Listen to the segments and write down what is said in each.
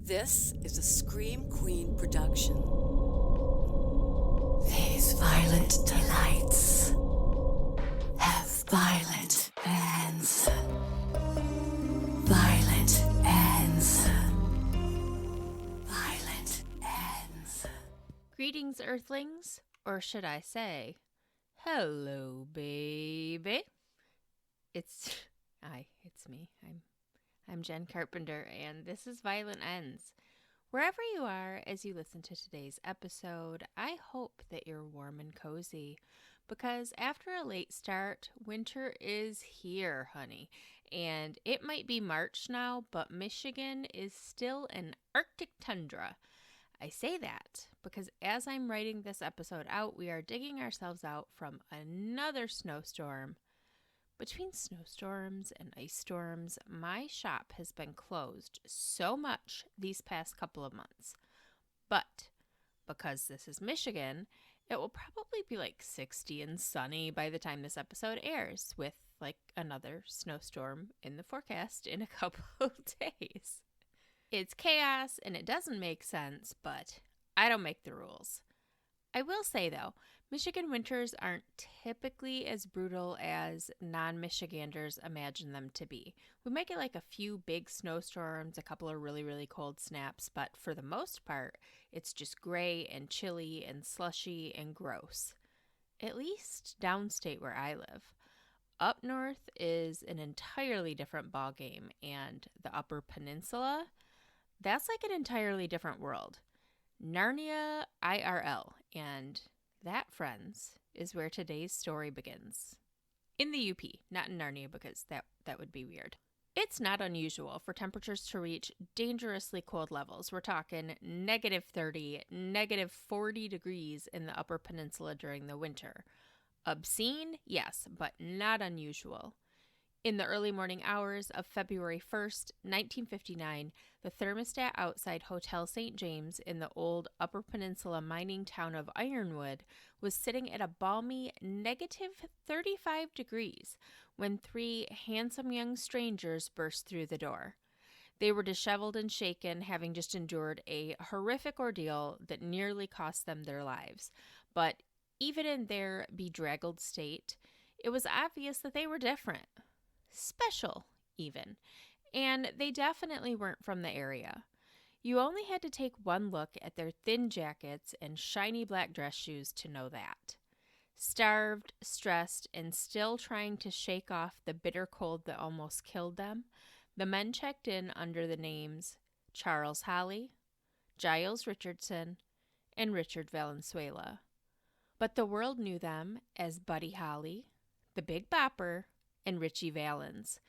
This is a Scream Queen production. These violent delights have violent ends. Violent ends. Violent ends. Greetings, Earthlings, or should I say, hello, baby. It's me. I'm Jenn Carpenter, and this is Violent Ends. Wherever you are as you listen to today's episode, I hope that you're warm and cozy, because after a late start, winter is here, honey. And it might be March now, but Michigan is still an Arctic tundra. I say that because as I'm writing this episode out, we are digging ourselves out from another snowstorm. Between snowstorms and ice storms, my shop has been closed so much these past couple of months. But because this is Michigan, it will probably be like 60 and sunny by the time this episode airs, with like another snowstorm in the forecast in a couple of days. It's chaos and it doesn't make sense, but I don't make the rules. I will say though, Michigan winters aren't typically as brutal as non-Michiganders imagine them to be. We might get like a few big snowstorms, a couple of really, really cold snaps, but for the most part, it's just gray and chilly and slushy and gross. At least downstate where I live. Up north is an entirely different ballgame, and the Upper Peninsula, that's like an entirely different world. Narnia IRL, and that, friends, is where today's story begins. In the UP, not in Narnia, because that would be weird. It's not unusual for temperatures to reach dangerously cold levels. We're talking negative 30, negative 40 degrees in the Upper Peninsula during the winter. Obscene? Yes, but not unusual. In the early morning hours of February 1st, 1959, the thermostat outside Hotel St. James in the old Upper Peninsula mining town of Ironwood was sitting at a balmy negative 35 degrees when three handsome young strangers burst through the door. They were disheveled and shaken, having just endured a horrific ordeal that nearly cost them their lives. But even in their bedraggled state, it was obvious that they were different. Special, even. And they definitely weren't from the area. You only had to take one look at their thin jackets and shiny black dress shoes to know that. Starved, stressed, and still trying to shake off the bitter cold that almost killed them, the men checked in under the names Charles Holly, Giles Richardson, and Richard Valenzuela. But the world knew them as Buddy Holly, the Big Bopper, and Richie Valens.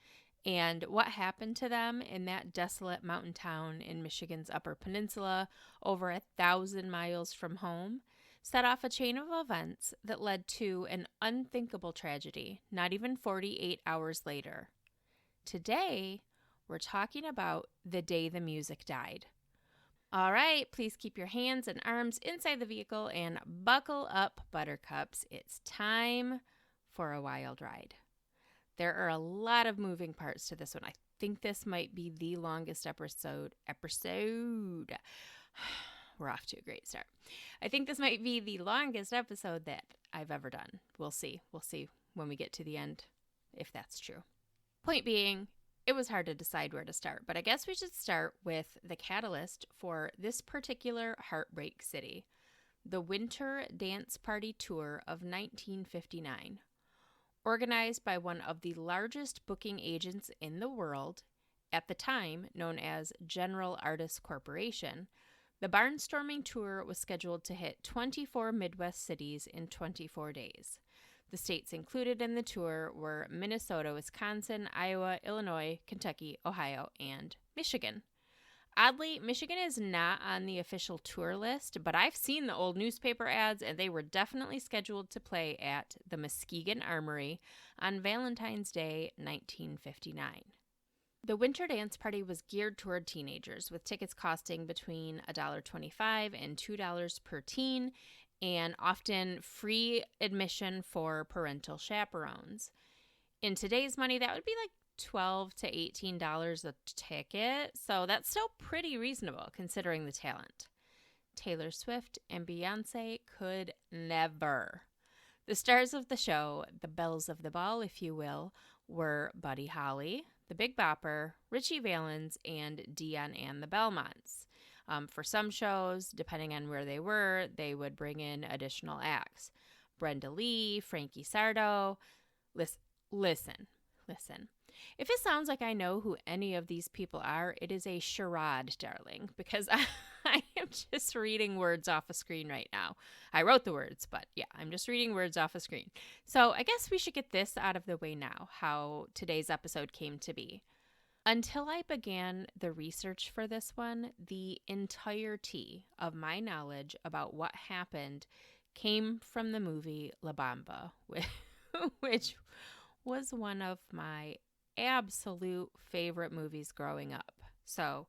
And what happened to them in that desolate mountain town in Michigan's Upper Peninsula, over 1,000 miles from home, set off a chain of events that led to an unthinkable tragedy, not even 48 hours later. Today, we're talking about the day the music died. All right, please keep your hands and arms inside the vehicle and buckle up, buttercups. It's time for a wild ride. There are a lot of moving parts to this one. I think this might be the longest episode. We're off to a great start. I think this might be the longest episode that I've ever done. We'll see. We'll see when we get to the end if that's true. Point being, it was hard to decide where to start, but I guess we should start with the catalyst for this particular heartbreak city, the Winter Dance Party Tour of 1959. Organized by one of the largest booking agents in the world, at the time known as General Artists Corporation, the barnstorming tour was scheduled to hit 24 Midwest cities in 24 days. The states included in the tour were Minnesota, Wisconsin, Iowa, Illinois, Kentucky, Ohio, and Michigan. Oddly, Michigan is not on the official tour list, but I've seen the old newspaper ads, and they were definitely scheduled to play at the Muskegon Armory on Valentine's Day, 1959. The Winter Dance Party was geared toward teenagers, with tickets costing between $1.25 and $2 per teen, and often free admission for parental chaperones. In today's money, that would be like $12 to $18 a ticket, so that's still pretty reasonable considering the talent. Taylor Swift and Beyonce could never. The stars of the show, the belles of the ball, if you will, were Buddy Holly, the Big Bopper, Richie Valens, and Dion and the Belmonts. For some shows, depending on where they were, they would bring in additional acts. Brenda Lee, Frankie Sardo. Listen. If it sounds like I know who any of these people are, it is a charade, darling, because I am just reading words off a screen right now. I wrote the words, but yeah, I'm just reading words off a screen. So I guess we should get this out of the way now, how today's episode came to be. Until I began the research for this one, the entirety of my knowledge about what happened came from the movie La Bamba, which was one of my absolute favorite movies growing up. So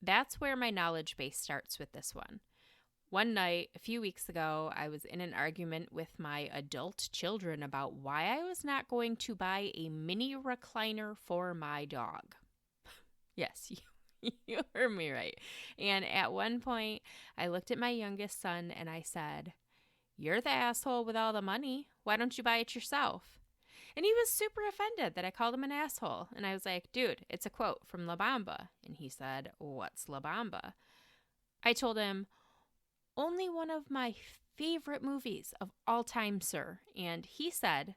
that's where my knowledge base starts with this one. One night, a few weeks ago, I was in an argument with my adult children about why I was not going to buy a mini recliner for my dog. Yes, you heard me right. And at one point, I looked at my youngest son and I said, "You're the asshole with all the money. Why don't you buy it yourself?" And he was super offended that I called him an asshole. And I was like, "Dude, it's a quote from La Bamba." And he said, "What's La Bamba?" I told him, "Only one of my favorite movies of all time, sir." And he said,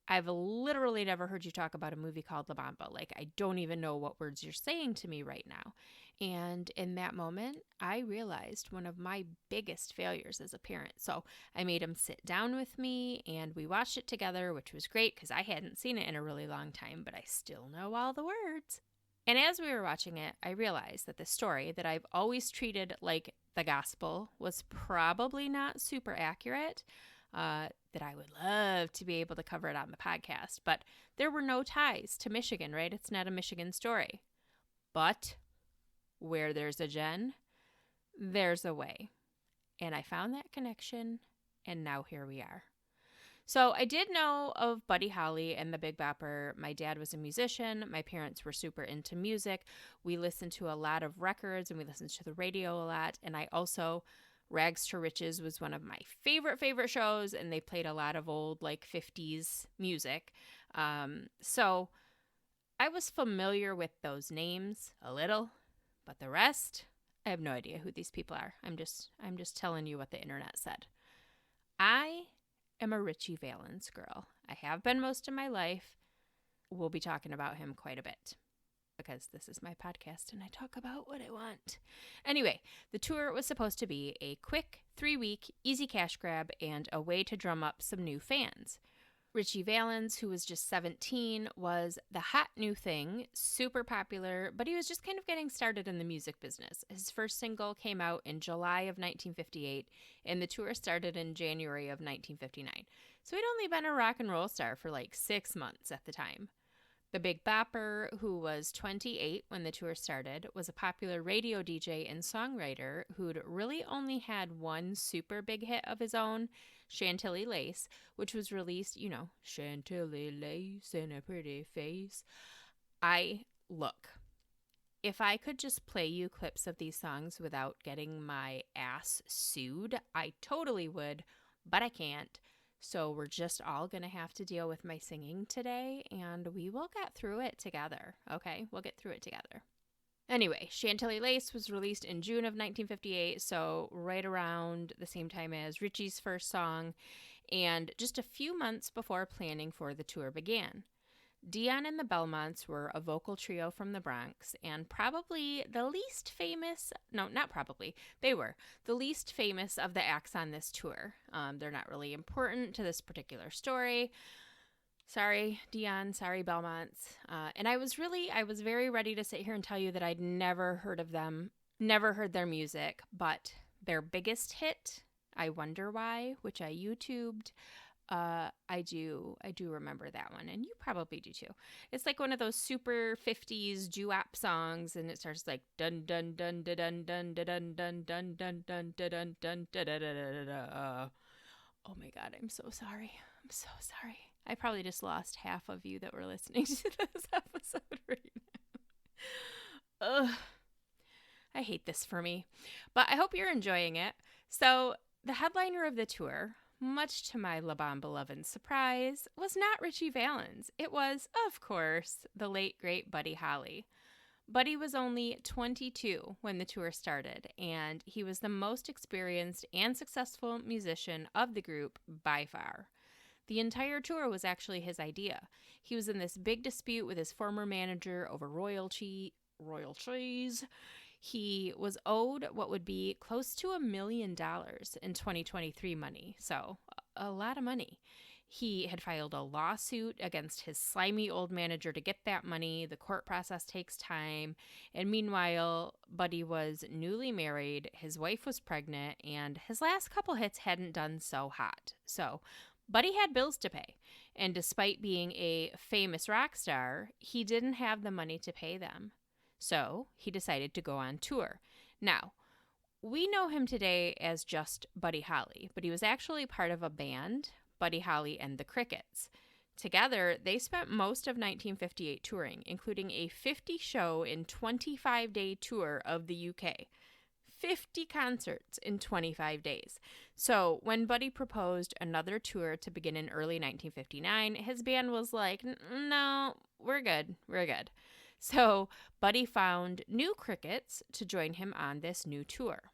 "I've literally never heard you talk about a movie called La Bamba. Like, I don't even know what words you're saying to me right now." And in that moment, I realized one of my biggest failures as a parent. So I made him sit down with me and we watched it together, which was great because I hadn't seen it in a really long time, but I still know all the words. And as we were watching it, I realized that the story that I've always treated like the gospel was probably not super accurate, that I would love to be able to cover it on the podcast. But there were no ties to Michigan, right? It's not a Michigan story. But where there's a Jen, there's a way. And I found that connection, and now here we are. So I did know of Buddy Holly and the Big Bopper. My dad was a musician. My parents were super into music. We listened to a lot of records and we listened to the radio a lot. And I also, Rags to Riches was one of my favorite shows, and they played a lot of old like 50s music. So I was familiar with those names a little, but the rest, I have no idea who these people are. I'm just telling you what the internet said. I am a Richie Valens girl. I have been most of my life. We'll be talking about him quite a bit because this is my podcast and I talk about what I want. Anyway, the tour was supposed to be a quick 3-week easy cash grab and a way to drum up some new fans. Richie Valens, who was just 17, was the hot new thing, super popular, but he was just kind of getting started in the music business. His first single came out in July of 1958, and the tour started in January of 1959. So he'd only been a rock and roll star for like 6 months at the time. The Big Bopper, who was 28 when the tour started, was a popular radio DJ and songwriter who'd really only had one super big hit of his own, Chantilly Lace, which was released, Chantilly Lace in a pretty face. If I could just play you clips of these songs without getting my ass sued, I totally would, but I can't. So we're just all going to have to deal with my singing today, and we will get through it together, okay? We'll get through it together. Anyway, Chantilly Lace was released in June of 1958, so right around the same time as Richie's first song, and just a few months before planning for the tour began. Dion and the Belmonts were a vocal trio from the Bronx, and probably the least famous, no, not probably, they were the least famous of the acts on this tour. They're not really important to this particular story. Sorry, Dion, sorry, Belmonts. And I was very ready to sit here and tell you that I'd never heard of them, never heard their music, but their biggest hit, I Wonder Why, which I YouTubed, I do remember that one, and you probably do too. It's like one of those super 50s doo-wop songs, and it starts like dun dun dun dun dun dun dun dun dun dun dun dun dun dun. Oh my god, I'm so sorry. I'm so sorry. I probably just lost half of you that were listening to this episode right now. Ugh. I hate this for me. But I hope you're enjoying it. So, the headliner of the tour, much to my La Bamba lovin's surprise, was not Richie Valens. It was, of course, the late, great Buddy Holly. Buddy was only 22 when the tour started, and he was the most experienced and successful musician of the group by far. The entire tour was actually his idea. He was in this big dispute with his former manager over royalties. He was owed what would be close to $1 million in 2023 money, so a lot of money. He had filed a lawsuit against his slimy old manager to get that money. The court process takes time. And meanwhile, Buddy was newly married, his wife was pregnant, and his last couple hits hadn't done so hot. So Buddy had bills to pay. And despite being a famous rock star, he didn't have the money to pay them. So he decided to go on tour. Now, we know him today as just Buddy Holly, but he was actually part of a band, Buddy Holly and the Crickets. Together, they spent most of 1958 touring, including a 50-show in 25-day tour of the UK. 50 concerts in 25 days. So when Buddy proposed another tour to begin in early 1959, his band was like, no, we're good. So Buddy found new Crickets to join him on this new tour.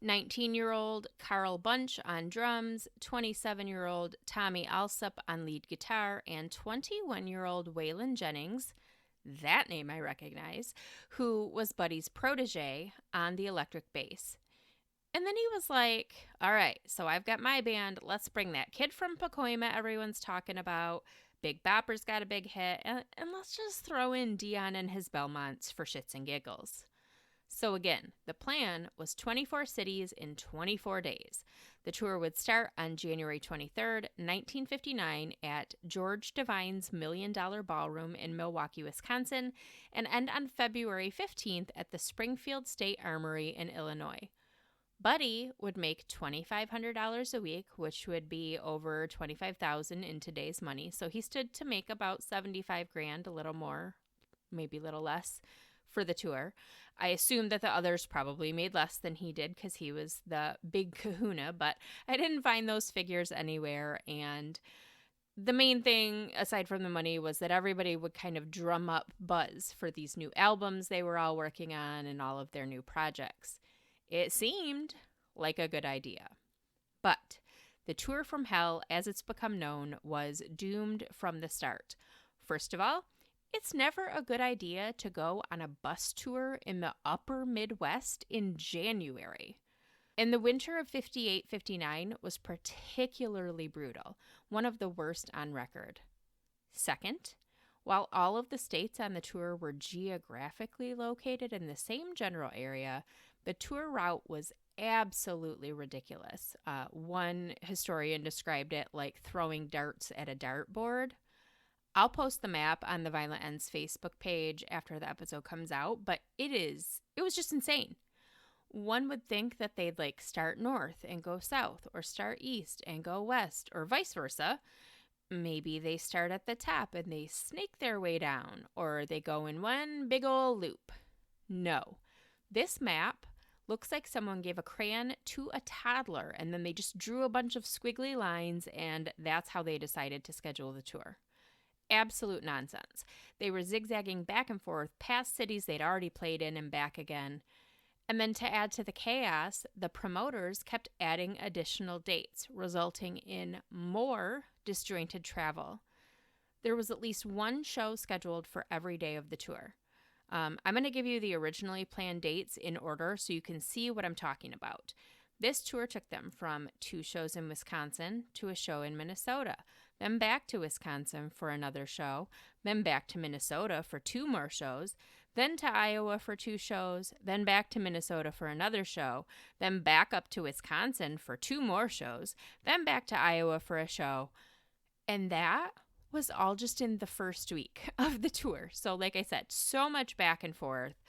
19-year-old Carl Bunch on drums, 27-year-old Tommy Alsop on lead guitar, and 21-year-old Waylon Jennings, that name I recognize, who was Buddy's protege, on the electric bass. And then he was like, all right, so I've got my band. Let's bring that kid from Pacoima everyone's talking about. Big Bopper's got a big hit. And let's just throw in Dion and his Belmonts for shits and giggles. So again, the plan was 24 cities in 24 days. The tour would start on January 23rd, 1959 at George Devine's $1 Million Ballroom in Milwaukee, Wisconsin, and end on February 15th at the Springfield State Armory in Illinois. Buddy would make $2,500 a week, which would be over $25,000 in today's money. So he stood to make about $75,000, a little more, maybe a little less, for the tour. I assume that the others probably made less than he did because he was the big kahuna, but I didn't find those figures anywhere. And the main thing, aside from the money, was that everybody would kind of drum up buzz for these new albums they were all working on and all of their new projects. It seemed like a good idea. But the tour from hell, as it's become known, was doomed from the start. First of all, it's never a good idea to go on a bus tour in the upper Midwest in January. And the winter of 58-59 was particularly brutal, one of the worst on record. Second, while all of the states on the tour were geographically located in the same general area, the tour route was absolutely ridiculous. One historian described it like throwing darts at a dartboard. I'll post the map on the Violent Ends Facebook page after the episode comes out, but it was just insane. One would think that they'd like start north and go south, or start east and go west, or vice versa. Maybe they start at the top and they snake their way down, or they go in one big ol' loop. No. This map looks like someone gave a crayon to a toddler and then they just drew a bunch of squiggly lines, and that's how they decided to schedule the tour. Absolute nonsense. They were zigzagging back and forth past cities they'd already played in and back again. And then to add to the chaos, the promoters kept adding additional dates, resulting in more disjointed travel. There was at least one show scheduled for every day of the tour. I'm going to give you the originally planned dates in order so you can see what I'm talking about. This tour took them from 2 shows in Wisconsin to a show in Minnesota, then back to Wisconsin for another show, then back to Minnesota for 2 more shows, then to Iowa for 2 shows, then back to Minnesota for another show, then back up to Wisconsin for 2 more shows, then back to Iowa for a show. And that was all just in the first week of the tour. So like I said, so much back and forth.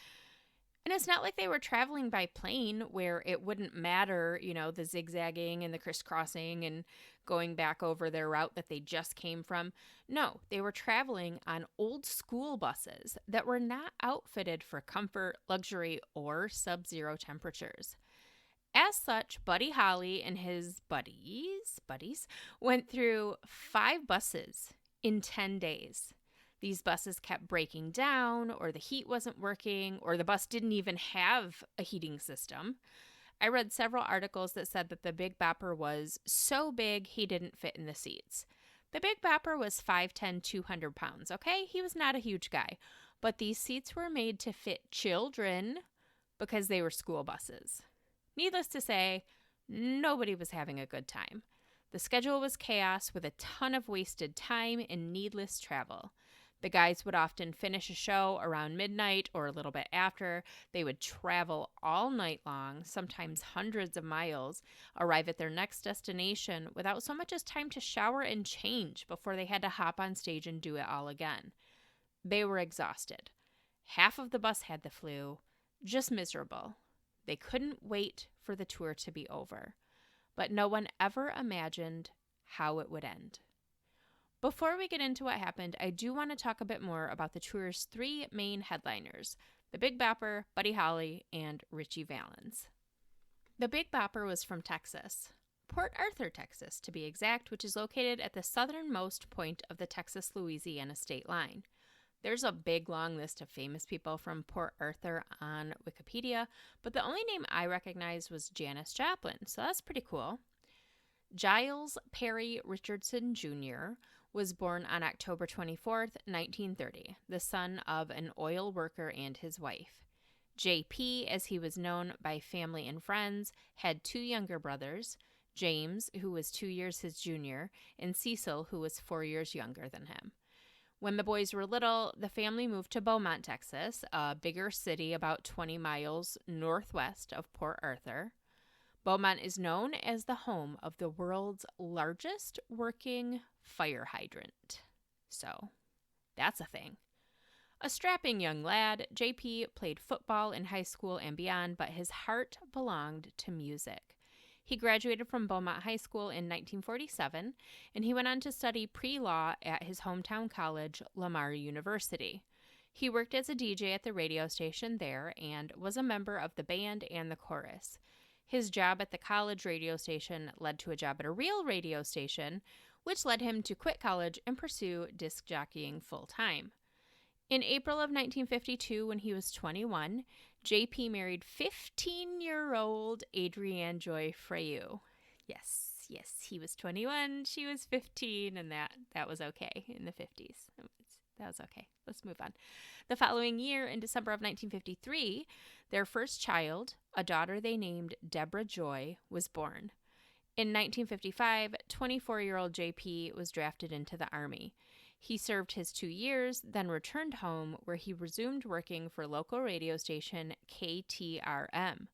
And it's not like they were traveling by plane where it wouldn't matter, the zigzagging and the crisscrossing and going back over their route that they just came from. No, they were traveling on old school buses that were not outfitted for comfort, luxury, or sub-zero temperatures. As such, Buddy Holly and his buddies went through 5 buses in 10 days. These buses kept breaking down, or the heat wasn't working, or the bus didn't even have a heating system. I read several articles that said that the Big Bopper was so big he didn't fit in the seats. The Big Bopper was 5'10", 200 pounds, okay? He was not a huge guy. But these seats were made to fit children because they were school buses. Needless to say, nobody was having a good time. The schedule was chaos with a ton of wasted time and needless travel. The guys would often finish a show around midnight or a little bit after. They would travel all night long, sometimes hundreds of miles, arrive at their next destination without so much as time to shower and change before they had to hop on stage and do it all again. They were exhausted. Half of the bus had the flu, just miserable. They couldn't wait for the tour to be over, but no one ever imagined how it would end. Before we get into what happened, I do want to talk a bit more about the tour's 3 main headliners, the Big Bopper, Buddy Holly, and Ritchie Valens. The Big Bopper was from Texas, Port Arthur, Texas, to be exact, which is located at the southernmost point of the Texas-Louisiana state line. There's a big long list of famous people from Port Arthur on Wikipedia, but the only name I recognized was Janis Joplin, so that's pretty cool. Giles Perry Richardson Jr. was born on October 24th, 1930, the son of an oil worker and his wife. JP, as he was known by family and friends, had 2 younger brothers, James, who was 2 years his junior, and Cecil, who was 4 years younger than him. When the boys were little, the family moved to Beaumont, Texas, a bigger city about 20 miles northwest of Port Arthur. Beaumont is known as the home of the world's largest working fire hydrant. So, that's a thing. A strapping young lad, JP played football in high school and beyond, but his heart belonged to music. He graduated from Beaumont High School in 1947, and he went on to study pre-law at his hometown college, Lamar University. He worked as a DJ at the radio station there and was a member of the band and the chorus. His job at the college radio station led to a job at a real radio station, which led him to quit college and pursue disc jockeying full-time. In April of 1952, when he was 21, JP married 15-year-old Adrienne Joy Freyu. Yes, he was 21, she was 15, and that was okay in the 50s. That was okay. Let's move on. The following year, in December of 1953, their first child, a daughter they named Deborah Joy, was born. In 1955, 24-year-old JP was drafted into the Army. He served his 2 years, then returned home, where he resumed working for local radio station KTRM.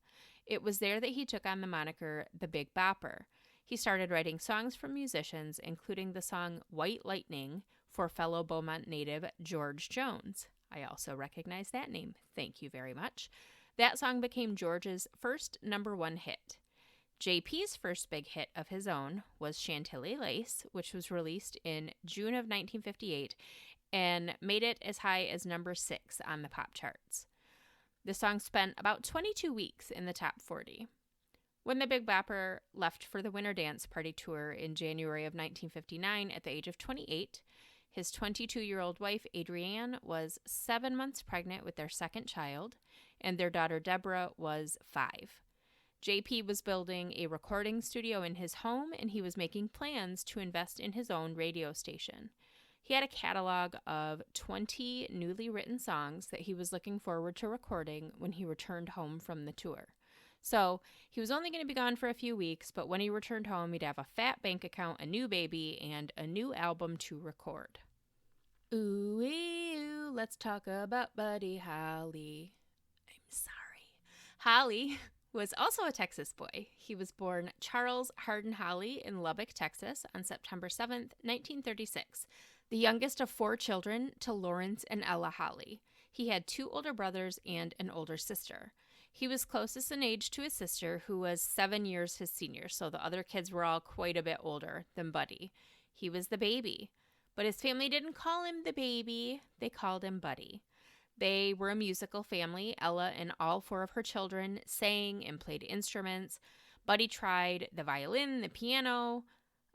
It was there that he took on the moniker The Big Bopper. He started writing songs for musicians, including the song White Lightning for fellow Beaumont native George Jones. I also recognize that name. Thank you very much. That song became George's first #1 hit. JP's first big hit of his own was Chantilly Lace, which was released in June of 1958 and made it as high as #6 on the pop charts. The song spent about 22 weeks in the top 40. When the Big Bopper left for the Winter Dance Party Tour in January of 1959 at the age of 28, his 22-year-old wife, Adrienne, was 7 months pregnant with their second child, and their daughter, Deborah, was 5. JP was building a recording studio in his home, and he was making plans to invest in his own radio station. He had a catalog of 20 newly written songs that he was looking forward to recording when he returned home from the tour. So he was only going to be gone for a few weeks, but when he returned home, he'd have a fat bank account, a new baby, and a new album to record. Ooh, let's talk about Buddy Holly. I'm sorry. Holly was also a Texas boy. He was born Charles Hardin Holly in Lubbock, Texas on September 7th, 1936, the youngest of 4 children to Lawrence and Ella Holly. He had 2 older brothers and an older sister. He was closest in age to his sister, who was 7 years his senior, so the other kids were all quite a bit older than Buddy. He was the baby, but his family didn't call him the baby, they called him Buddy. They were a musical family. Ella and all 4 of her children sang and played instruments. Buddy tried the violin, the piano,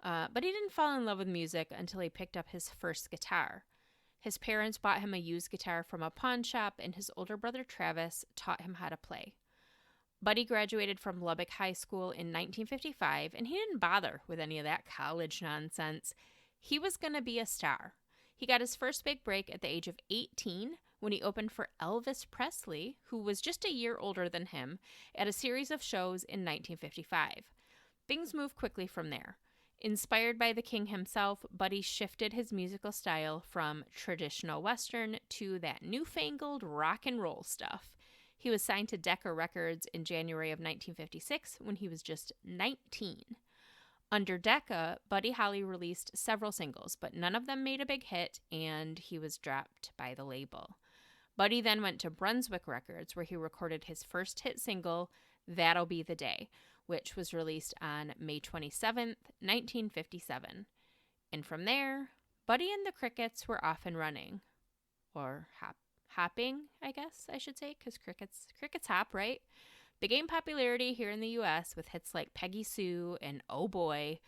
but he didn't fall in love with music until he picked up his first guitar. His parents bought him a used guitar from a pawn shop, and his older brother Travis taught him how to play. Buddy graduated from Lubbock High School in 1955, and he didn't bother with any of that college nonsense. He was going to be a star. He got his first big break at the age of 18 when he opened for Elvis Presley, who was just a year older than him, at a series of shows in 1955. Things moved quickly from there. Inspired by the king himself, Buddy shifted his musical style from traditional Western to that newfangled rock and roll stuff. He was signed to Decca Records in January of 1956 when he was just 19. Under Decca, Buddy Holly released several singles, but none of them made a big hit, and he was dropped by the label. Buddy then went to Brunswick Records, where he recorded his first hit single, That'll Be the Day, which was released on May 27th, 1957. And from there, Buddy and the Crickets were off and running. Or hopping, I guess I should say, because crickets hop, right? They gained popularity here in the U.S. with hits like Peggy Sue and Oh Boy.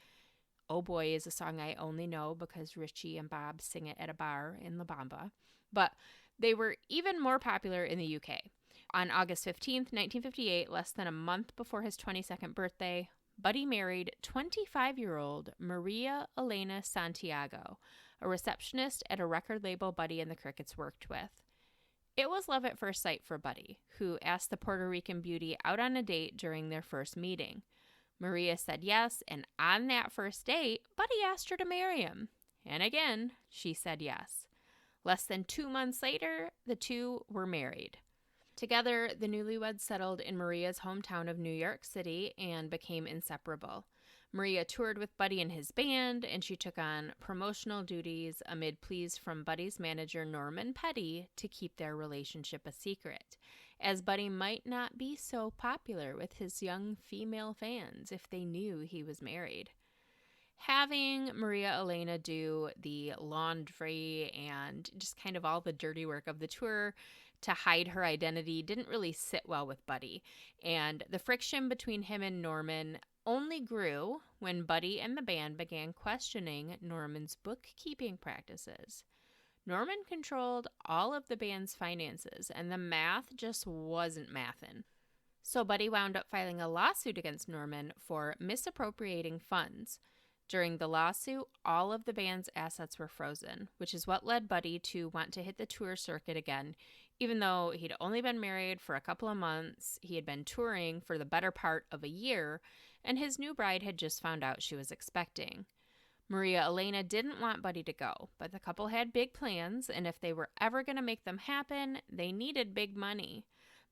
Oh Boy is a song I only know because Richie and Bob sing it at a bar in La Bamba. But they were even more popular in the UK. On August 15th, 1958, less than a month before his 22nd birthday, Buddy married 25-year-old Maria Elena Santiago, a receptionist at a record label Buddy and the Crickets worked with. It was love at first sight for Buddy, who asked the Puerto Rican beauty out on a date during their first meeting. Maria said yes, and on that first date, Buddy asked her to marry him. And again, she said yes. Less than 2 months later, the two were married. Together, the newlyweds settled in Maria's hometown of New York City and became inseparable. Maria toured with Buddy and his band, and she took on promotional duties amid pleas from Buddy's manager Norman Petty to keep their relationship a secret, as Buddy might not be so popular with his young female fans if they knew he was married. Having Maria Elena do the laundry and just kind of all the dirty work of the tour to hide her identity didn't really sit well with Buddy, and the friction between him and Norman only grew when Buddy and the band began questioning Norman's bookkeeping practices. Norman controlled all of the band's finances, and the math just wasn't mathin'. So Buddy wound up filing a lawsuit against Norman for misappropriating funds. During the lawsuit, all of the band's assets were frozen, which is what led Buddy to want to hit the tour circuit again. Even though he'd only been married for a couple of months, he had been touring for the better part of a year, and his new bride had just found out she was expecting. Maria Elena didn't want Buddy to go, but the couple had big plans, and if they were ever going to make them happen, they needed big money.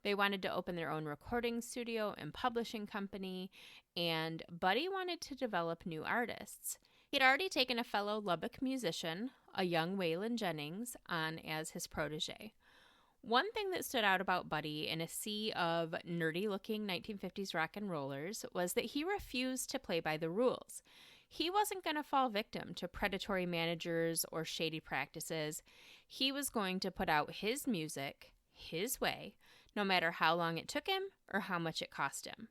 They wanted to open their own recording studio and publishing company, and Buddy wanted to develop new artists. He'd already taken a fellow Lubbock musician, a young Waylon Jennings, on as his protege. One thing that stood out about Buddy in a sea of nerdy-looking 1950s rock and rollers was that he refused to play by the rules. He wasn't going to fall victim to predatory managers or shady practices. He was going to put out his music, his way, no matter how long it took him or how much it cost him.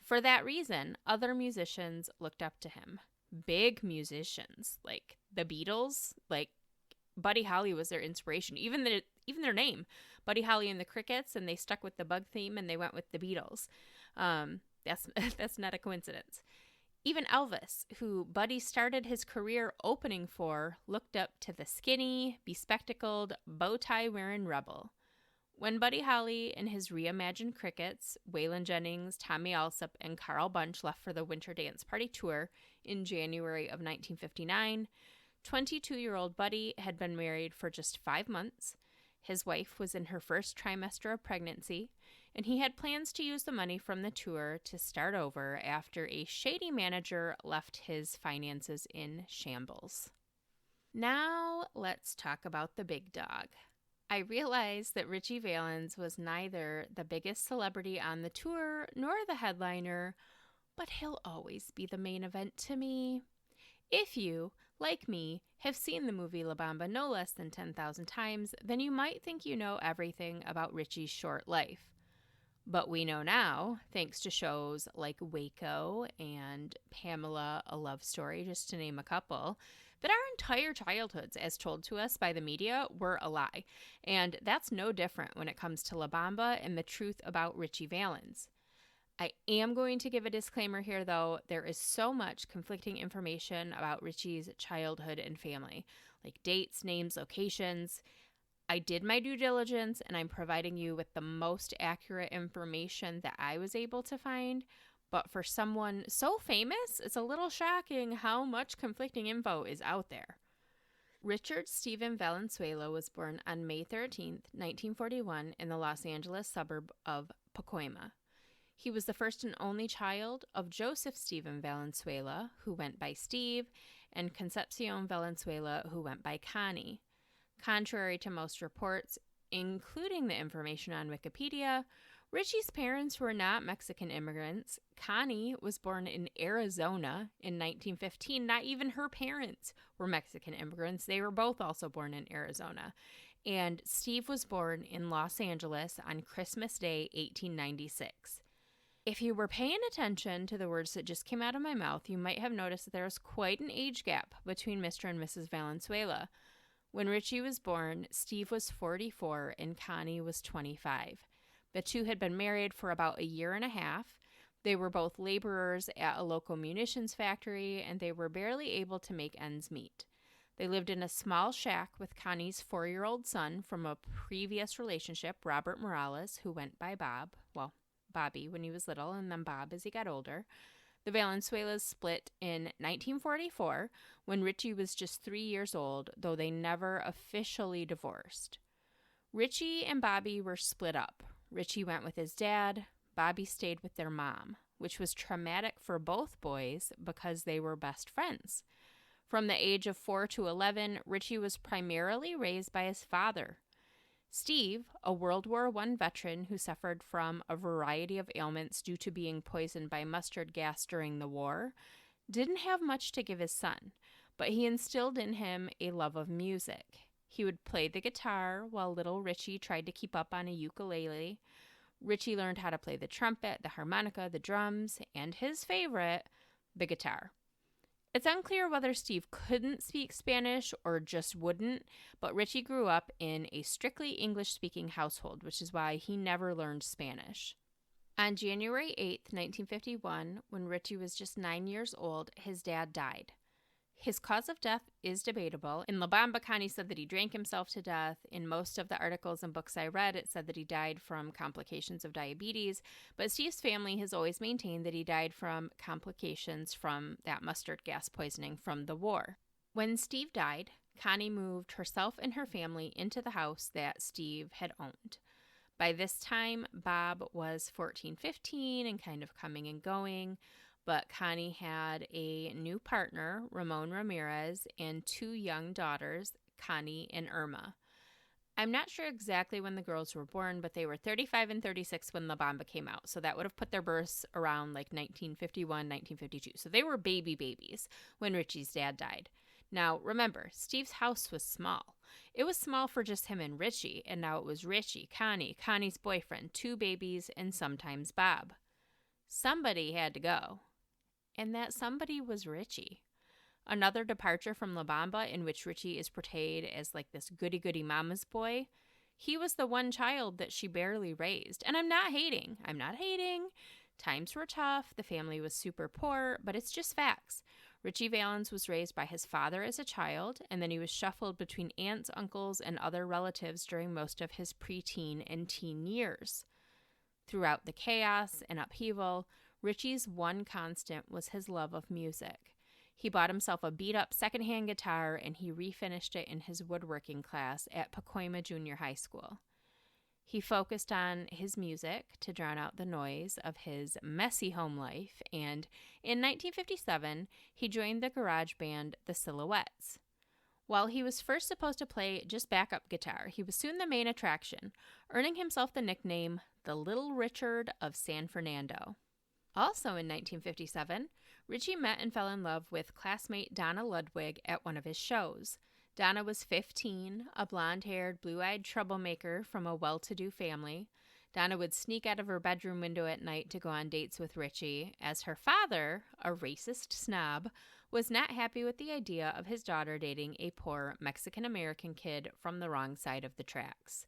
For that reason, other musicians looked up to him. Big musicians, like the Beatles, like Buddy Holly was their inspiration. Even their name, Buddy Holly and the Crickets, and they stuck with the bug theme and they went with the Beatles. That's not a coincidence. Even Elvis, who Buddy started his career opening for, looked up to the skinny, bespectacled, bow-tie-wearing rebel. When Buddy Holly and his reimagined Crickets, Waylon Jennings, Tommy Alsop, and Carl Bunch left for the Winter Dance Party Tour in January of 1959, 22-year-old Buddy had been married for just 5 months. His wife was in her first trimester of pregnancy, and he had plans to use the money from the tour to start over after a shady manager left his finances in shambles. Now let's talk about the big dog, I realized that Richie Valens was neither the biggest celebrity on the tour nor the headliner, but he'll always be the main event to me. If you, like me, have seen the movie La Bamba no less than 10,000 times, then you might think you know everything about Richie's short life. But we know now, thanks to shows like Waco and Pamela, A Love Story, just to name a couple, that our entire childhoods, as told to us by the media, were a lie. And that's no different when it comes to La Bamba and the truth about Richie Valens. I am going to give a disclaimer here, though. There is so much conflicting information about Richie's childhood and family, like dates, names, locations. I did my due diligence, and I'm providing you with the most accurate information that I was able to find. But for someone so famous, it's a little shocking how much conflicting info is out there. Richard Stephen Valenzuela was born on May 13, 1941, in the Los Angeles suburb of Pacoima. He was the first and only child of Joseph Stephen Valenzuela, who went by Steve, and Concepcion Valenzuela, who went by Connie. Contrary to most reports, including the information on Wikipedia, Richie's parents were not Mexican immigrants. Connie was born in Arizona in 1915. Not even her parents were Mexican immigrants. They were both also born in Arizona. And Steve was born in Los Angeles on Christmas Day, 1896. If you were paying attention to the words that just came out of my mouth, you might have noticed that there was quite an age gap between Mr. and Mrs. Valenzuela. When Richie was born, Steve was 44 and Connie was 25. The two had been married for about a year and a half. They were both laborers at a local munitions factory, and they were barely able to make ends meet. They lived in a small shack with Connie's 4-year-old son from a previous relationship, Robert Morales, who went by Bobby when he was little, and then Bob as he got older. The Valenzuelas split in 1944 when Richie was just 3 years old, though they never officially divorced. Richie and Bobby were split up. Richie went with his dad. Bobby stayed with their mom, which was traumatic for both boys because they were best friends. From the age of 4 to 11, Richie was primarily raised by his father. Steve, a World War I veteran who suffered from a variety of ailments due to being poisoned by mustard gas during the war, didn't have much to give his son, but he instilled in him a love of music. He would play the guitar while little Richie tried to keep up on a ukulele. Richie learned how to play the trumpet, the harmonica, the drums, and his favorite, the guitar. It's unclear whether Steve couldn't speak Spanish or just wouldn't, but Richie grew up in a strictly English-speaking household, which is why he never learned Spanish. On January 8th, 1951, when Richie was just 9 years old, his dad died. His cause of death is debatable. In La Bamba, Connie said that he drank himself to death. In most of the articles and books I read, it said that he died from complications of diabetes. But Steve's family has always maintained that he died from complications from that mustard gas poisoning from the war. When Steve died, Connie moved herself and her family into the house that Steve had owned. By this time, Bob was 14, 15 and kind of coming and going. But Connie had a new partner, Ramon Ramirez, and 2 young daughters, Connie and Irma. I'm not sure exactly when the girls were born, but they were 35 and 36 when La Bamba came out. So that would have put their births around like 1951, 1952. So they were babies when Richie's dad died. Now, remember, Steve's house was small. It was small for just him and Richie, and now it was Richie, Connie's boyfriend, 2 babies, and sometimes Bob. Somebody had to go. And that somebody was Richie. Another departure from La Bamba, in which Richie is portrayed as like this goody-goody mama's boy. He was the one child that she barely raised. And I'm not hating. Times were tough. The family was super poor, but it's just facts. Richie Valens was raised by his father as a child, and then he was shuffled between aunts, uncles, and other relatives during most of his preteen and teen years. Throughout the chaos and upheaval, Richie's one constant was his love of music. He bought himself a beat-up secondhand guitar, and he refinished it in his woodworking class at Pacoima Junior High School. He focused on his music to drown out the noise of his messy home life, and in 1957, he joined the garage band The Silhouettes. While he was first supposed to play just backup guitar, he was soon the main attraction, earning himself the nickname the Little Richard of San Fernando. Also in 1957, Ritchie met and fell in love with classmate Donna Ludwig at one of his shows. Donna was 15, a blonde-haired, blue-eyed troublemaker from a well-to-do family. Donna would sneak out of her bedroom window at night to go on dates with Ritchie, as her father, a racist snob, was not happy with the idea of his daughter dating a poor Mexican-American kid from the wrong side of the tracks.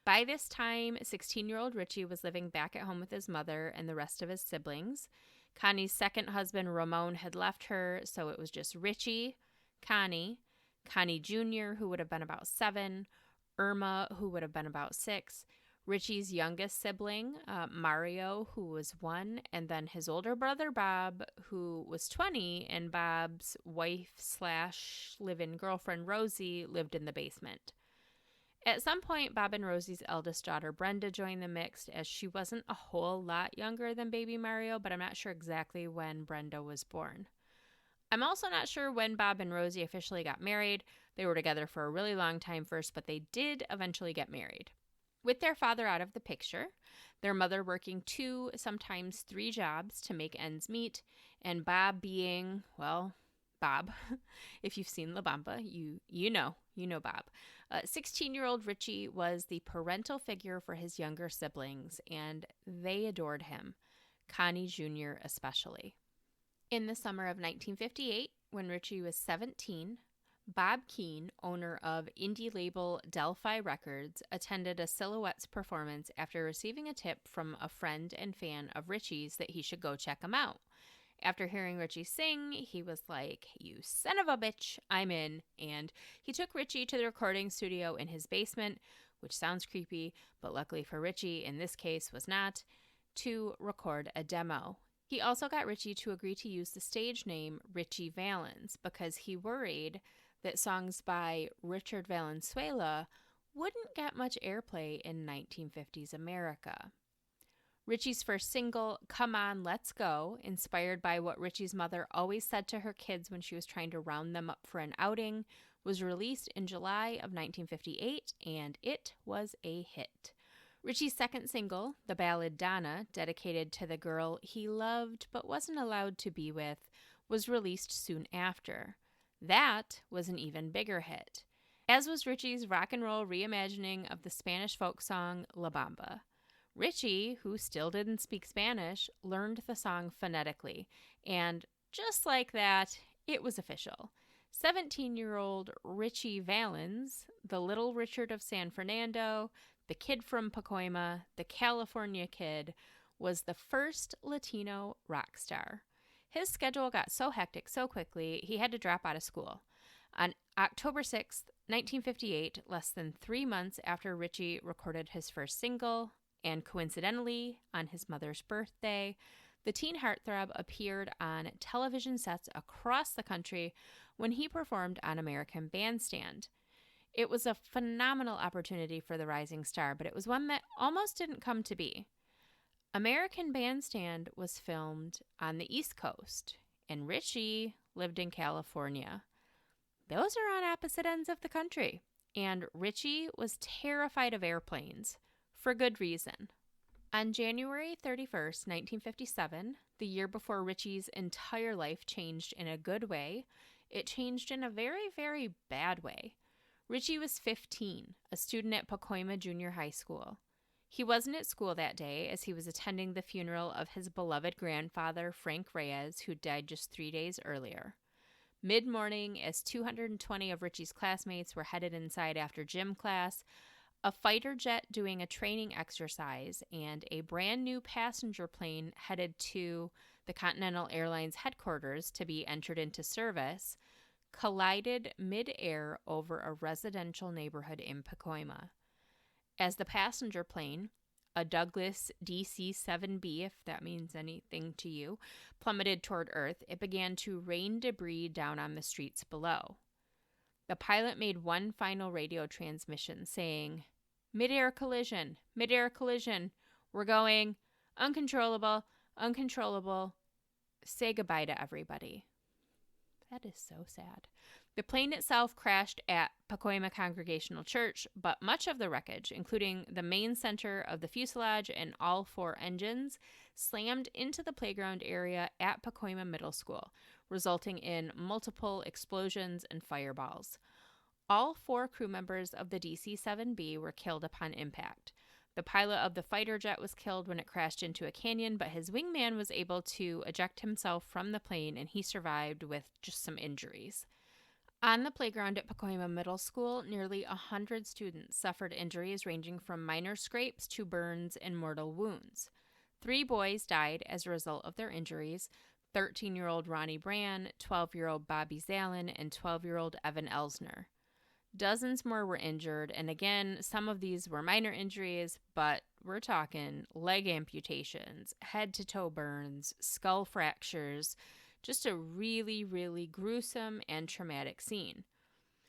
By this time, 16-year-old Ritchie was living back at home with his mother and the rest of his siblings. Connie's second husband, Ramon, had left her, so it was just Ritchie, Connie Jr., who would have been about 7, Irma, who would have been about 6, Ritchie's youngest sibling, Mario, who was 1, and then his older brother, Bob, who was 20, and Bob's wife/live-in girlfriend, Rosie, lived in the basement. At some point, Bob and Rosie's eldest daughter, Brenda, joined the mix, as she wasn't a whole lot younger than baby Mario, but I'm not sure exactly when Brenda was born. I'm also not sure when Bob and Rosie officially got married. They were together for a really long time first, but they did eventually get married. With their father out of the picture, their mother working 2, sometimes 3 jobs to make ends meet, and Bob being, well, Bob. If you've seen La Bamba, you know Bob. 16-year-old Ritchie was the parental figure for his younger siblings, and they adored him, Connie Jr. especially. In the summer of 1958, when Ritchie was 17, Bob Keane, owner of indie label Delphi Records, attended a Silhouettes performance after receiving a tip from a friend and fan of Ritchie's that he should go check him out. After hearing Ritchie sing, he was like, "You son of a bitch, I'm in." And he took Ritchie to the recording studio in his basement, which sounds creepy, but luckily for Ritchie, in this case was not, to record a demo. He also got Ritchie to agree to use the stage name Ritchie Valens because he worried that songs by Richard Valenzuela wouldn't get much airplay in 1950s America. Ritchie's first single, Come On, Let's Go, inspired by what Ritchie's mother always said to her kids when she was trying to round them up for an outing, was released in July of 1958, and it was a hit. Ritchie's second single, the ballad Donna, dedicated to the girl he loved but wasn't allowed to be with, was released soon after. That was an even bigger hit, as was Ritchie's rock and roll reimagining of the Spanish folk song La Bamba. Ritchie, who still didn't speak Spanish, learned the song phonetically, and just like that, it was official. 17-year-old Ritchie Valens, the Little Richard of San Fernando, the kid from Pacoima, the California kid, was the first Latino rock star. His schedule got so hectic so quickly, he had to drop out of school. On October 6th, 1958, less than 3 months after Ritchie recorded his first single, and coincidentally, on his mother's birthday, the teen heartthrob appeared on television sets across the country when he performed on American Bandstand. It was a phenomenal opportunity for the rising star, but it was one that almost didn't come to be. American Bandstand was filmed on the East Coast, and Ritchie lived in California. Those are on opposite ends of the country, and Ritchie was terrified of airplanes, for good reason. On January 31st, 1957, the year before Ritchie's entire life changed in a good way, it changed in a very, very bad way. Ritchie was 15, a student at Pacoima Junior High School. He wasn't at school that day as he was attending the funeral of his beloved grandfather, Frank Reyes, who died just 3 days earlier. Mid-morning, as 220 of Ritchie's classmates were headed inside after gym class, a fighter jet doing a training exercise and a brand new passenger plane headed to the Continental Airlines headquarters to be entered into service collided mid-air over a residential neighborhood in Pacoima. As the passenger plane, a Douglas DC-7B, if that means anything to you, plummeted toward Earth, it began to rain debris down on the streets below. The pilot made one final radio transmission saying, mid-air collision, we're going, uncontrollable, say goodbye to everybody." That is so sad. The plane itself crashed at Pacoima Congregational Church, but much of the wreckage, including the main center of the fuselage and all 4 engines, slammed into the playground area at Pacoima Middle School, resulting in multiple explosions and fireballs. All 4 crew members of the DC-7B were killed upon impact. The pilot of the fighter jet was killed when it crashed into a canyon, but his wingman was able to eject himself from the plane, and he survived with just some injuries. On the playground at Pacoima Middle School, nearly 100 students suffered injuries ranging from minor scrapes to burns and mortal wounds. 3 boys died as a result of their injuries: 13-year-old Ronnie Brand, 12-year-old Bobby Zalin, and 12-year-old Evan Elsner. Dozens more were injured, and again, some of these were minor injuries, but we're talking leg amputations, head-to-toe burns, skull fractures, just a really, really gruesome and traumatic scene.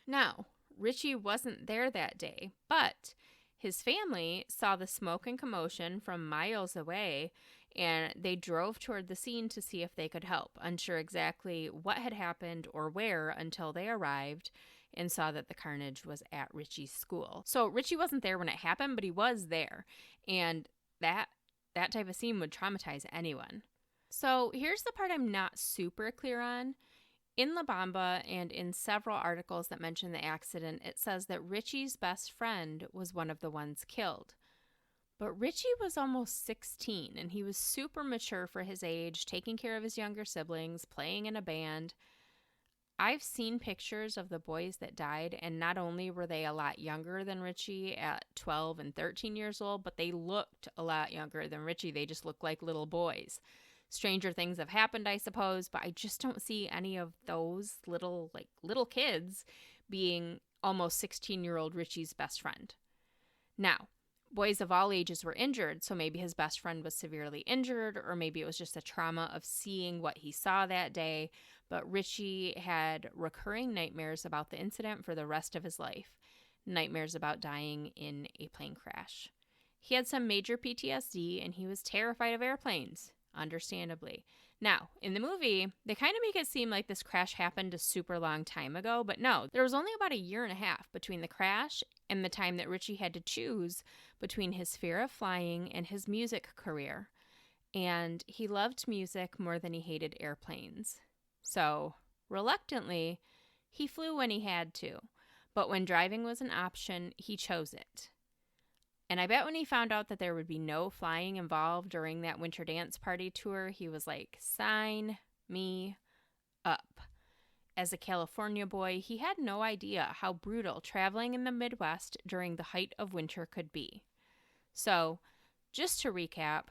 Now, Richie wasn't there that day, but his family saw the smoke and commotion from miles away, and they drove toward the scene to see if they could help, unsure exactly what had happened or where until they arrived and saw that the carnage was at Richie's school. So Richie wasn't there when it happened, but he was there, and that type of scene would traumatize anyone. So here's the part I'm not super clear on. In La Bamba and in several articles that mention the accident, it says that Richie's best friend was one of the ones killed. But Richie was almost 16, and he was super mature for his age, taking care of his younger siblings, playing in a band. I've seen pictures of the boys that died, and not only were they a lot younger than Richie at 12 and 13 years old, but they looked a lot younger than Richie. They just looked like little boys. Stranger things have happened, I suppose, but I just don't see any of those little kids being almost 16-year-old Richie's best friend. Now, boys of all ages were injured, so maybe his best friend was severely injured, or maybe it was just a trauma of seeing what he saw that day, but Richie had recurring nightmares about the incident for the rest of his life, nightmares about dying in a plane crash. He had some major PTSD, and he was terrified of airplanes, understandably. Now, in the movie, they kind of make it seem like this crash happened a super long time ago, but no, there was only about a year and a half between the crash and the time that Richie had to choose between his fear of flying and his music career. And he loved music more than he hated airplanes. So, reluctantly, he flew when he had to, but when driving was an option, he chose it. And I bet when he found out that there would be no flying involved during that winter dance party tour, he was like, sign me up. As a California boy, he had no idea how brutal traveling in the Midwest during the height of winter could be. So, just to recap,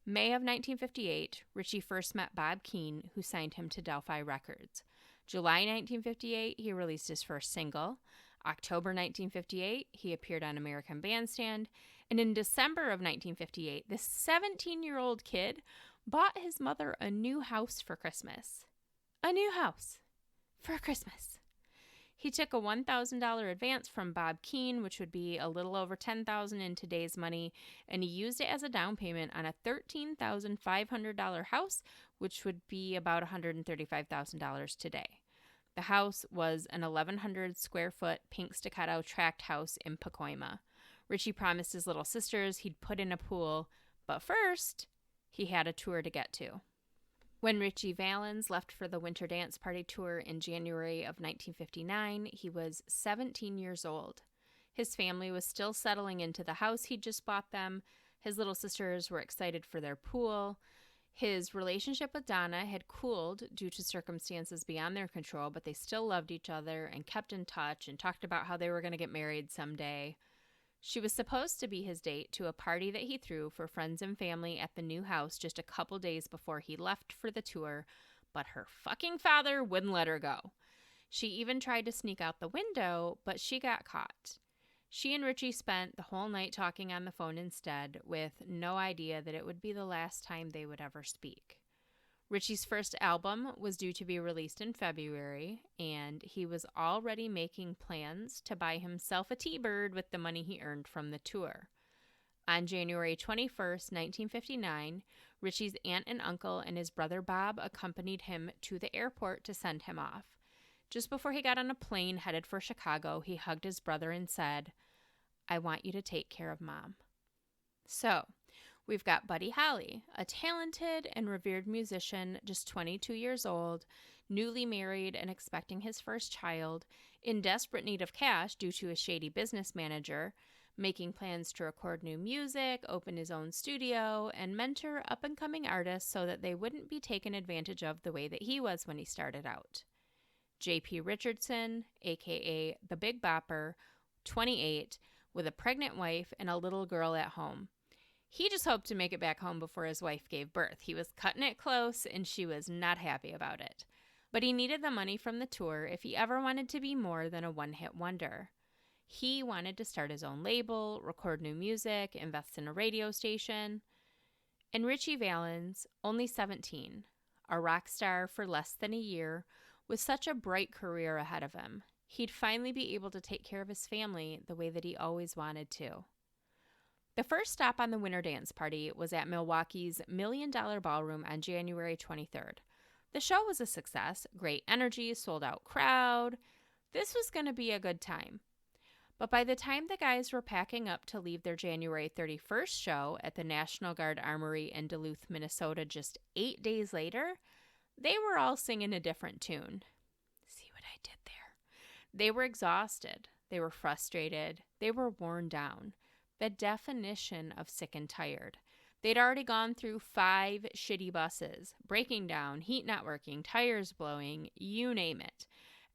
May of 1958, Richie first met Bob Keane, who signed him to Delphi Records. July 1958, he released his first single. October 1958, he appeared on American Bandstand. And in December of 1958, this 17-year-old kid bought his mother a new house for Christmas. A new house for Christmas. He took a $1,000 advance from Bob Keane, which would be a little over $10,000 in today's money, and he used it as a down payment on a $13,500 house, which would be about $135,000 today. The house was an 1,100 square foot pink staccato tract house in Pacoima. Richie promised his little sisters he'd put in a pool, but first, he had a tour to get to. When Richie Valens left for the Winter Dance Party Tour in January of 1959, he was 17 years old. His family was still settling into the house he'd just bought them. His little sisters were excited for their pool. His relationship with Donna had cooled due to circumstances beyond their control, but they still loved each other and kept in touch and talked about how they were going to get married someday. She was supposed to be his date to a party that he threw for friends and family at the new house just a couple days before he left for the tour, but her fucking father wouldn't let her go. She even tried to sneak out the window, but she got caught. She and Richie spent the whole night talking on the phone instead, with no idea that it would be the last time they would ever speak. Richie's first album was due to be released in February, and he was already making plans to buy himself a T-Bird with the money he earned from the tour. On January 21st, 1959, Richie's aunt and uncle and his brother Bob accompanied him to the airport to send him off. Just before he got on a plane headed for Chicago, he hugged his brother and said, "I want you to take care of Mom." So, we've got Buddy Holly, a talented and revered musician, just 22 years old, newly married and expecting his first child, in desperate need of cash due to a shady business manager, making plans to record new music, open his own studio, and mentor up-and-coming artists so that they wouldn't be taken advantage of the way that he was when he started out. J.P. Richardson, a.k.a. the Big Bopper, 28, with a pregnant wife and a little girl at home. He just hoped to make it back home before his wife gave birth. He was cutting it close, and she was not happy about it. But he needed the money from the tour if he ever wanted to be more than a one-hit wonder. He wanted to start his own label, record new music, invest in a radio station. And Ritchie Valens, only 17, a rock star for less than a year, with such a bright career ahead of him, he'd finally be able to take care of his family the way that he always wanted to. The first stop on the Winter Dance Party was at Milwaukee's $1 Million Ballroom on January 23rd. The show was a success, great energy, sold-out crowd. This was going to be a good time. But by the time the guys were packing up to leave their January 31st show at the National Guard Armory in Duluth, Minnesota just 8 days later, they were all singing a different tune. See what I did there? They were exhausted. They were frustrated. They were worn down. The definition of sick and tired. They'd already gone through 5 shitty buses, breaking down, heat not working, tires blowing, you name it.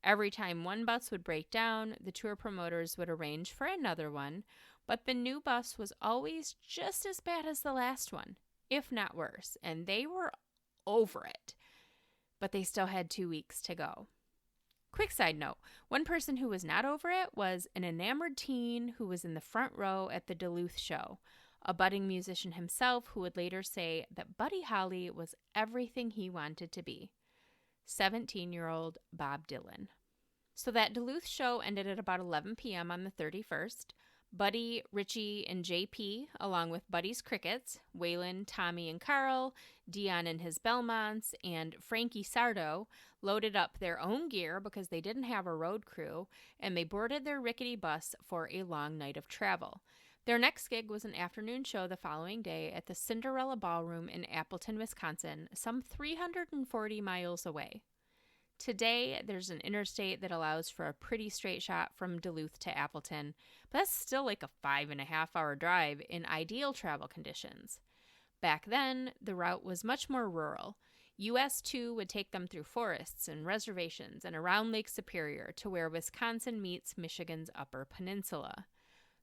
Every time one bus would break down, the tour promoters would arrange for another one, but the new bus was always just as bad as the last one, if not worse, and they were over it. But they still had 2 weeks to go. Quick side note, one person who was not over it was an enamored teen who was in the front row at the Duluth show, a budding musician himself who would later say that Buddy Holly was everything he wanted to be. 17-year-old Bob Dylan. So that Duluth show ended at about 11 p.m. on the 31st. Buddy, Richie, and JP, along with Buddy's Crickets, Waylon, Tommy, and Carl, Dion and his Belmonts, and Frankie Sardo, loaded up their own gear because they didn't have a road crew, and they boarded their rickety bus for a long night of travel. Their next gig was an afternoon show the following day at the Cinderella Ballroom in Appleton, Wisconsin, some 340 miles away. Today, there's an interstate that allows for a pretty straight shot from Duluth to Appleton, but that's still like a 5.5-hour drive in ideal travel conditions. Back then, the route was much more rural. US 2 would take them through forests and reservations and around Lake Superior to where Wisconsin meets Michigan's Upper Peninsula.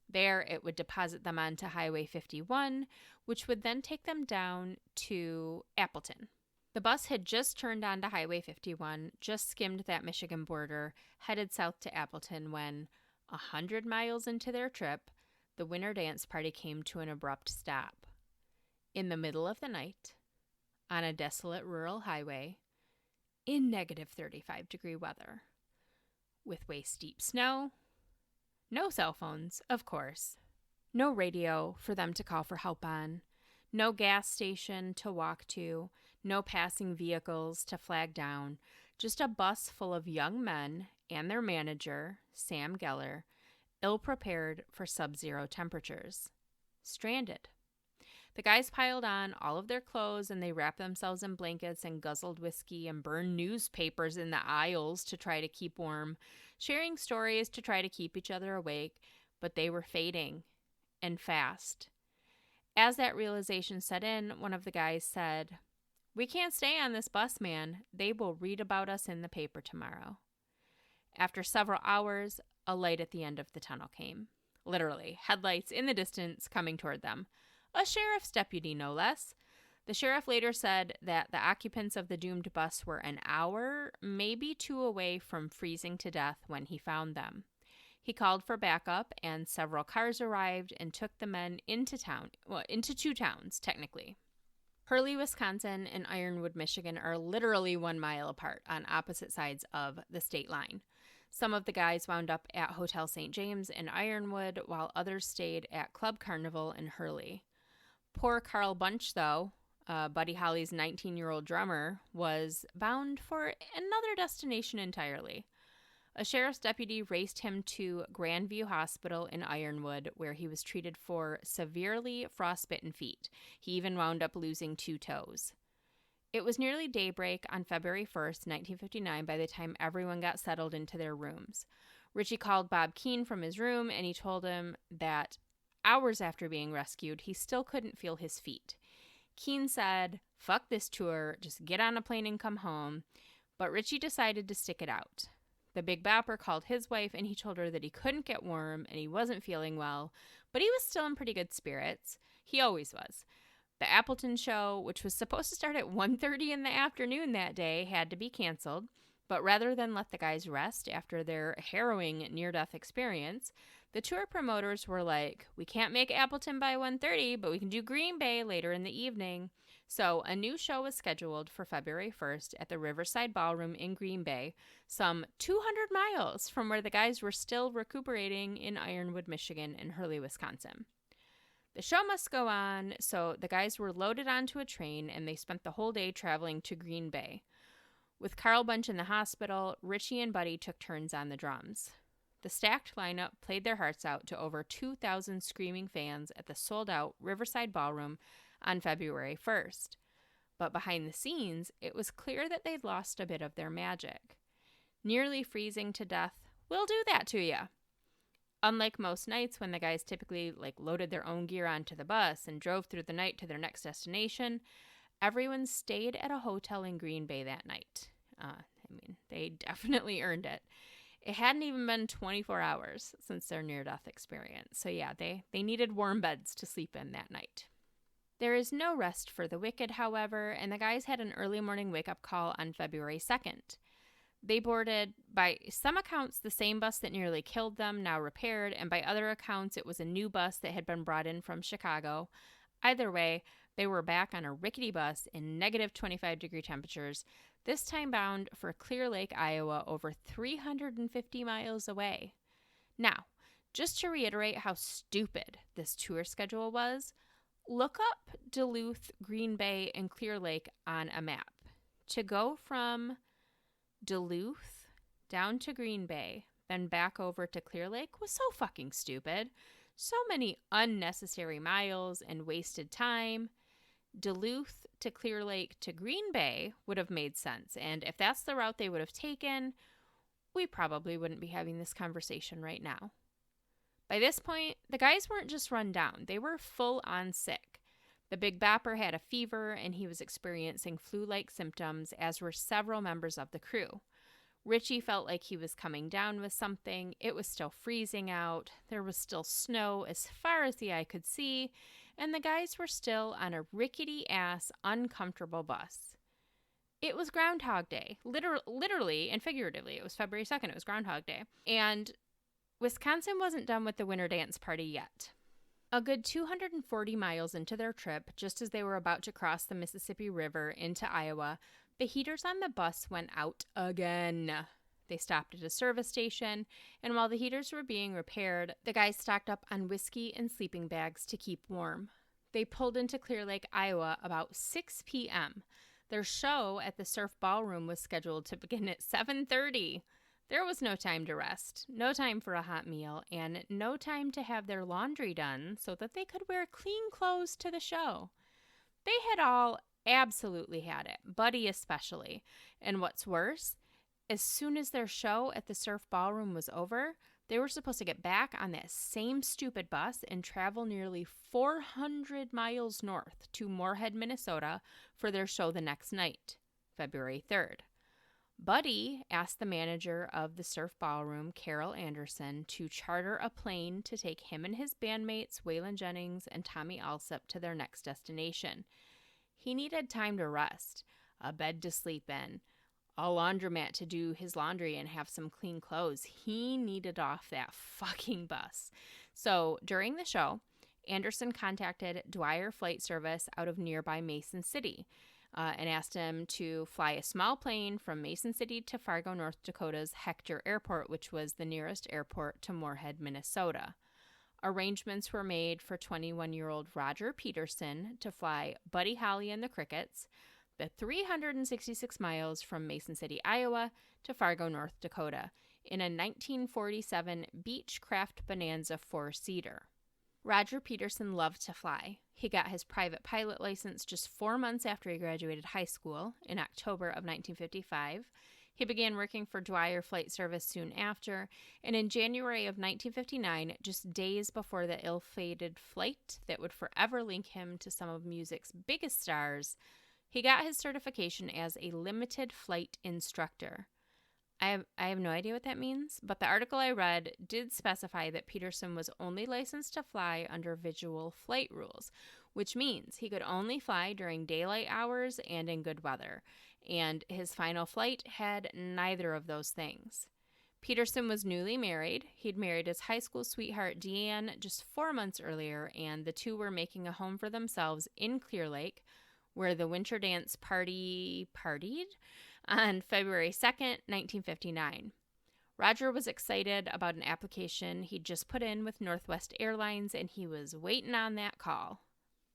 There, it would deposit them onto Highway 51, which would then take them down to Appleton. The bus had just turned onto Highway 51, just skimmed that Michigan border, headed south to Appleton when, 100 miles into their trip, the Winter Dance Party came to an abrupt stop. In the middle of the night, on a desolate rural highway, in negative 35-degree weather, with waist-deep snow, no cell phones, of course, no radio for them to call for help on, no gas station to walk to, no passing vehicles to flag down, just a bus full of young men and their manager, Sam Geller, ill-prepared for sub-zero temperatures. Stranded. The guys piled on all of their clothes and they wrapped themselves in blankets and guzzled whiskey and burned newspapers in the aisles to try to keep warm, sharing stories to try to keep each other awake, but they were fading, and fast. As that realization set in, one of the guys said, "We can't stay on this bus, man. They will read about us in the paper tomorrow." After several hours, a light at the end of the tunnel came. Literally, headlights in the distance coming toward them. A sheriff's deputy, no less. The sheriff later said that the occupants of the doomed bus were an hour, maybe 2 away from freezing to death when he found them. He called for backup, and several cars arrived and took the men into town, into 2 towns, technically. Hurley, Wisconsin, and Ironwood, Michigan are literally 1 mile apart on opposite sides of the state line. Some of the guys wound up at Hotel St. James in Ironwood, while others stayed at Club Carnival in Hurley. Poor Carl Bunch, though, Buddy Holly's 19-year-old drummer, was bound for another destination entirely. A sheriff's deputy raced him to Grandview Hospital in Ironwood, where he was treated for severely frostbitten feet. He even wound up losing 2 toes. It was nearly daybreak on February 1st, 1959, by the time everyone got settled into their rooms. Richie called Bob Keene from his room, and he told him that hours after being rescued, he still couldn't feel his feet. Keene said, "Fuck this tour, just get on a plane and come home." But Richie decided to stick it out. The Big Bopper called his wife, and he told her that he couldn't get warm and he wasn't feeling well, but he was still in pretty good spirits. He always was. The Appleton show, which was supposed to start at 1:30 in the afternoon that day, had to be canceled. But rather than let the guys rest after their harrowing near-death experience, the tour promoters were like, "We can't make Appleton by 1:30, but we can do Green Bay later in the evening." So a new show was scheduled for February 1st at the Riverside Ballroom in Green Bay, some 200 miles from where the guys were still recuperating in Ironwood, Michigan and Hurley, Wisconsin. The show must go on, so the guys were loaded onto a train and they spent the whole day traveling to Green Bay. With Carl Bunch in the hospital, Richie and Buddy took turns on the drums. The stacked lineup played their hearts out to over 2,000 screaming fans at the sold-out Riverside Ballroom on February 1st. But behind the scenes, it was clear that they'd lost a bit of their magic. Nearly freezing to death will do that to you. Unlike most nights when the guys typically loaded their own gear onto the bus and drove through the night to their next destination, everyone stayed at a hotel in Green Bay that night. They definitely earned it. It hadn't even been 24 hours since their near-death experience. So yeah, they needed warm beds to sleep in that night. There is no rest for the wicked, however, and the guys had an early morning wake-up call on February 2nd. They boarded, by some accounts, the same bus that nearly killed them, now repaired, and by other accounts, it was a new bus that had been brought in from Chicago. Either way, they were back on a rickety bus in negative 25-degree temperatures, this time bound for Clear Lake, Iowa, over 350 miles away. Now, just to reiterate how stupid this tour schedule was, look up Duluth, Green Bay, and Clear Lake on a map. To go from Duluth down to Green Bay, then back over to Clear Lake was so fucking stupid. So many unnecessary miles and wasted time. Duluth to Clear Lake to Green Bay would have made sense, and if that's the route they would have taken, we probably wouldn't be having this conversation right now. By this point, the guys weren't just run down, they were full on sick. The Big Bopper had a fever and he was experiencing flu-like symptoms, as were several members of the crew. Richie felt like he was coming down with something. It was still freezing out. There was still snow as far as the eye could see, and the guys were still on a rickety-ass, uncomfortable bus. It was Groundhog Day. Literally and figuratively, it was February 2nd. It was Groundhog Day. And Wisconsin wasn't done with the winter dance party yet. A good 240 miles into their trip, just as they were about to cross the Mississippi River into Iowa, the heaters on the bus went out again. They stopped at a service station, and while the heaters were being repaired, the guys stocked up on whiskey and sleeping bags to keep warm. They pulled into Clear Lake, Iowa about 6 p.m. Their show at the Surf Ballroom was scheduled to begin at 7:30. There was no time to rest, no time for a hot meal, and no time to have their laundry done so that they could wear clean clothes to the show. They had all absolutely had it, Buddy especially. And what's worse, as soon as their show at the Surf Ballroom was over, they were supposed to get back on that same stupid bus and travel nearly 400 miles north to Moorhead, Minnesota for their show the next night, February 3rd. Buddy asked the manager of the Surf Ballroom, Carol Anderson, to charter a plane to take him and his bandmates, Waylon Jennings and Tommy Alsop, to their next destination. He needed time to rest, a bed to sleep in, a laundromat to do his laundry and have some clean clothes. He needed off that fucking bus. So during the show, Anderson contacted Dwyer Flight Service out of nearby Mason City and asked him to fly a small plane from Mason City to Fargo, North Dakota's Hector Airport, which was the nearest airport to Moorhead, Minnesota. Arrangements were made for 21-year-old Roger Peterson to fly Buddy Holly and the Crickets the 366 miles from Mason City, Iowa to Fargo, North Dakota. in a 1947 Beechcraft Bonanza four-seater. Roger Peterson loved to fly. He got his private pilot license just 4 months after he graduated high school in October of 1955. He began working for Dwyer Flight Service soon after, and in January of 1959, just days before the ill-fated flight that would forever link him to some of music's biggest stars, he got his certification as a limited flight instructor. I have no idea what that means, but the article I read did specify that Peterson was only licensed to fly under visual flight rules, which means he could only fly during daylight hours and in good weather, and his final flight had neither of those things. Peterson was newly married. He'd married his high school sweetheart Deanne just 4 months earlier, and the two were making a home for themselves in Clear Lake, where the winter dance partied on February 2nd, 1959. Roger was excited about an application he'd just put in with Northwest Airlines, and he was waiting on that call.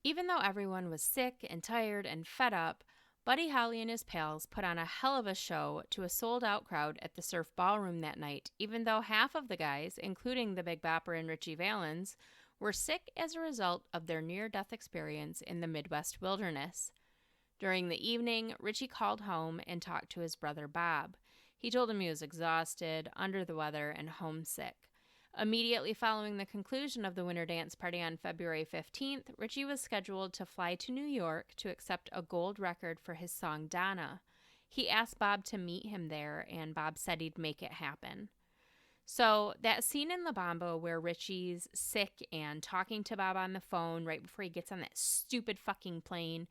Even though everyone was sick and tired and fed up, Buddy Holly and his pals put on a hell of a show to a sold-out crowd at the Surf Ballroom that night, even though half of the guys, including the Big Bopper and Richie Valens, were sick as a result of their near-death experience in the Midwest wilderness. During the evening, Richie called home and talked to his brother Bob. He told him he was exhausted, under the weather, and homesick. Immediately following the conclusion of the winter dance party on February 15th, Richie was scheduled to fly to New York to accept a gold record for his song Donna. He asked Bob to meet him there, and Bob said he'd make it happen. So that scene in La Bamba where Richie's sick and talking to Bob on the phone right before he gets on that stupid fucking plane,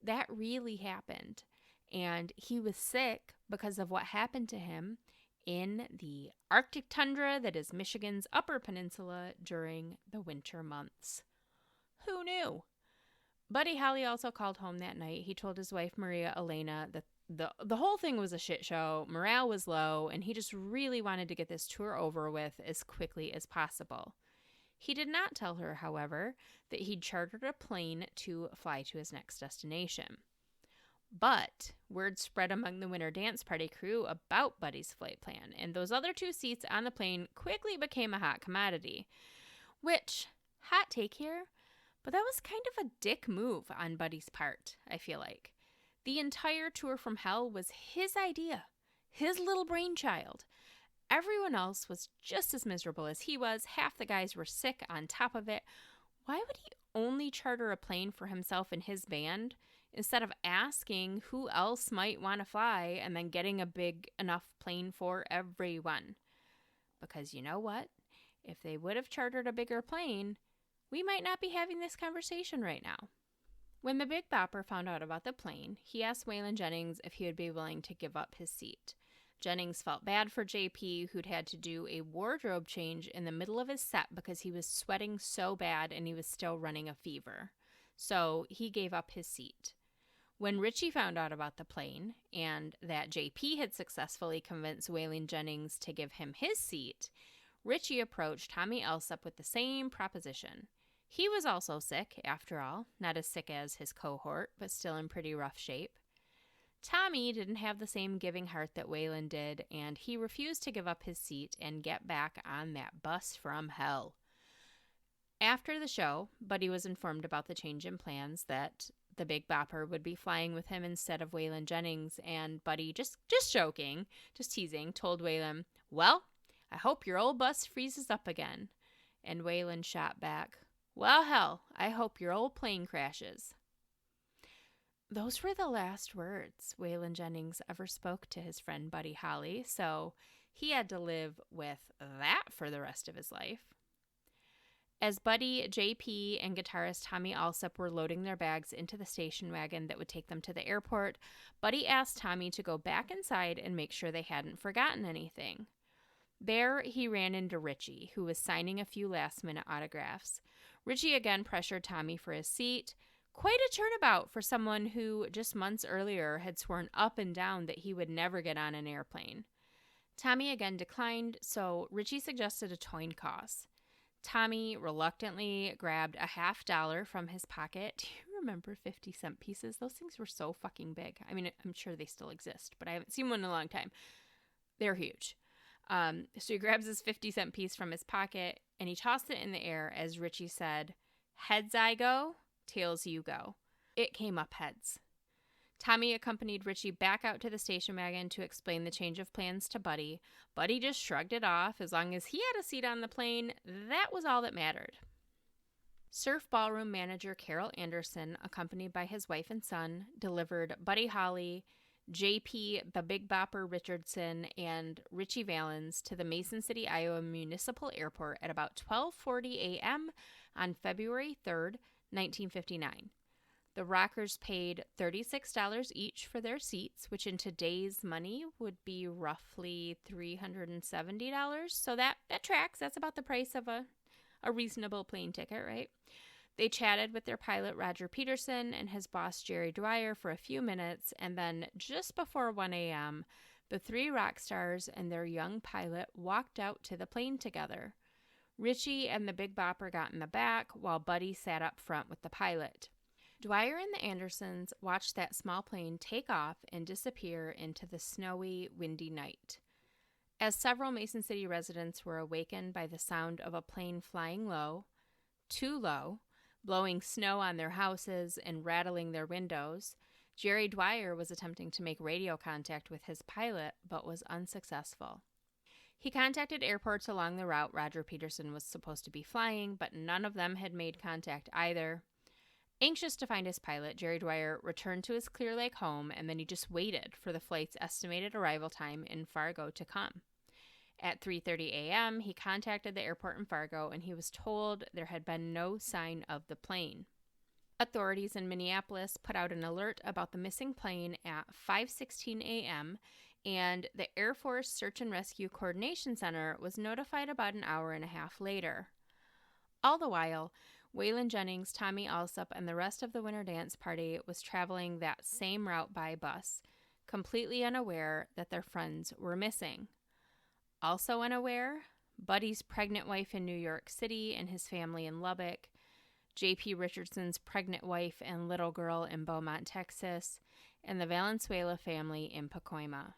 that really happened. And he was sick because of what happened to him in the Arctic tundra that is Michigan's Upper Peninsula during the winter months. Who knew? Buddy Holly also called home that night. He told his wife Maria Elena that the whole thing was a shit show, morale was low, and he just really wanted to get this tour over with as quickly as possible. He did not tell her, however, that he'd chartered a plane to fly to his next destination. But word spread among the winter dance party crew about Buddy's flight plan, and those other 2 seats on the plane quickly became a hot commodity. Which, hot take here, but that was kind of a dick move on Buddy's part, I feel like. The entire tour from hell was his idea, his little brainchild. Everyone else was just as miserable as he was. Half the guys were sick on top of it. Why would he only charter a plane for himself and his band instead of asking who else might want to fly and then getting a big enough plane for everyone? Because you know what? If they would have chartered a bigger plane, we might not be having this conversation right now. When the Big Bopper found out about the plane, he asked Waylon Jennings if he would be willing to give up his seat. Jennings felt bad for JP, who'd had to do a wardrobe change in the middle of his set because he was sweating so bad and he was still running a fever. So he gave up his seat. When Richie found out about the plane and that JP had successfully convinced Waylon Jennings to give him his seat, Richie approached Tommy Alsop with the same proposition. He was also sick, after all, not as sick as his cohort, but still in pretty rough shape. Tommy didn't have the same giving heart that Waylon did, and he refused to give up his seat and get back on that bus from hell. After the show, Buddy was informed about the change in plans, that the Big Bopper would be flying with him instead of Waylon Jennings, and Buddy, just joking, just teasing, told Waylon, "Well, I hope your old bus freezes up again." And Waylon shot back, "Well, hell, I hope your old plane crashes." Those were the last words Waylon Jennings ever spoke to his friend Buddy Holly, so he had to live with that for the rest of his life. As Buddy, JP, and guitarist Tommy Alsop were loading their bags into the station wagon that would take them to the airport, Buddy asked Tommy to go back inside and make sure they hadn't forgotten anything. There, he ran into Richie, who was signing a few last-minute autographs. Richie again pressured Tommy for his seat. Quite a turnabout for someone who, just months earlier, had sworn up and down that he would never get on an airplane. Tommy again declined, so Richie suggested a coin toss. Tommy reluctantly grabbed a $50 from his pocket. Do you remember 50-cent pieces? Those things were so fucking big. I mean, I'm sure they still exist, but I haven't seen one in a long time. They're huge. So he grabs his 50-cent piece from his pocket and he tossed it in the air as Richie said, "Heads I go, tails you go." It came up heads. Tommy accompanied Richie back out to the station wagon to explain the change of plans to Buddy. Buddy just shrugged it off. As long as he had a seat on the plane, that was all that mattered. Surf Ballroom manager Carol Anderson, accompanied by his wife and son, delivered Buddy Holly, J.P. the Big Bopper Richardson, and Richie Valens to the Mason City, Iowa Municipal Airport at about 12:40 a.m. on February 3rd, 1959. The Rockers paid $36 each for their seats, which in today's money would be roughly $370. So that tracks. That's about the price of a reasonable plane ticket, right? They chatted with their pilot, Roger Peterson, and his boss, Jerry Dwyer, for a few minutes, and then just before 1 a.m., the three rock stars and their young pilot walked out to the plane together. Richie and the Big Bopper got in the back, while Buddy sat up front with the pilot. Dwyer and the Andersons watched that small plane take off and disappear into the snowy, windy night. As several Mason City residents were awakened by the sound of a plane flying low, too low, blowing snow on their houses and rattling their windows, Jerry Dwyer was attempting to make radio contact with his pilot, but was unsuccessful. He contacted airports along the route Roger Peterson was supposed to be flying, but none of them had made contact either. Anxious to find his pilot, Jerry Dwyer returned to his Clear Lake home, and then he just waited for the flight's estimated arrival time in Fargo to come. At 3:30 a.m., he contacted the airport in Fargo, and he was told there had been no sign of the plane. Authorities in Minneapolis put out an alert about the missing plane at 5:16 a.m., and the Air Force Search and Rescue Coordination Center was notified about an hour and a half later. All the while, Waylon Jennings, Tommy Alsop, and the rest of the Winter Dance Party was traveling that same route by bus, completely unaware that their friends were missing. Also unaware, Buddy's pregnant wife in New York City and his family in Lubbock, J.P. Richardson's pregnant wife and little girl in Beaumont, Texas, and the Valenzuela family in Pacoima.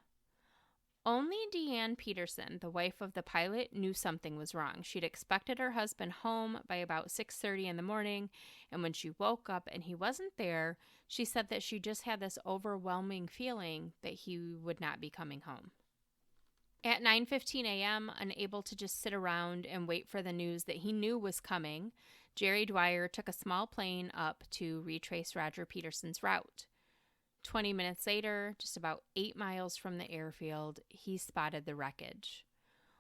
Only Deanne Peterson, the wife of the pilot, knew something was wrong. She'd expected her husband home by about 6:30 in the morning, and when she woke up and he wasn't there, she said that she just had this overwhelming feeling that he would not be coming home. At 9:15 a.m., unable to just sit around and wait for the news that he knew was coming, Jerry Dwyer took a small plane up to retrace Roger Peterson's route. 20 minutes later, just about 8 miles from the airfield, he spotted the wreckage.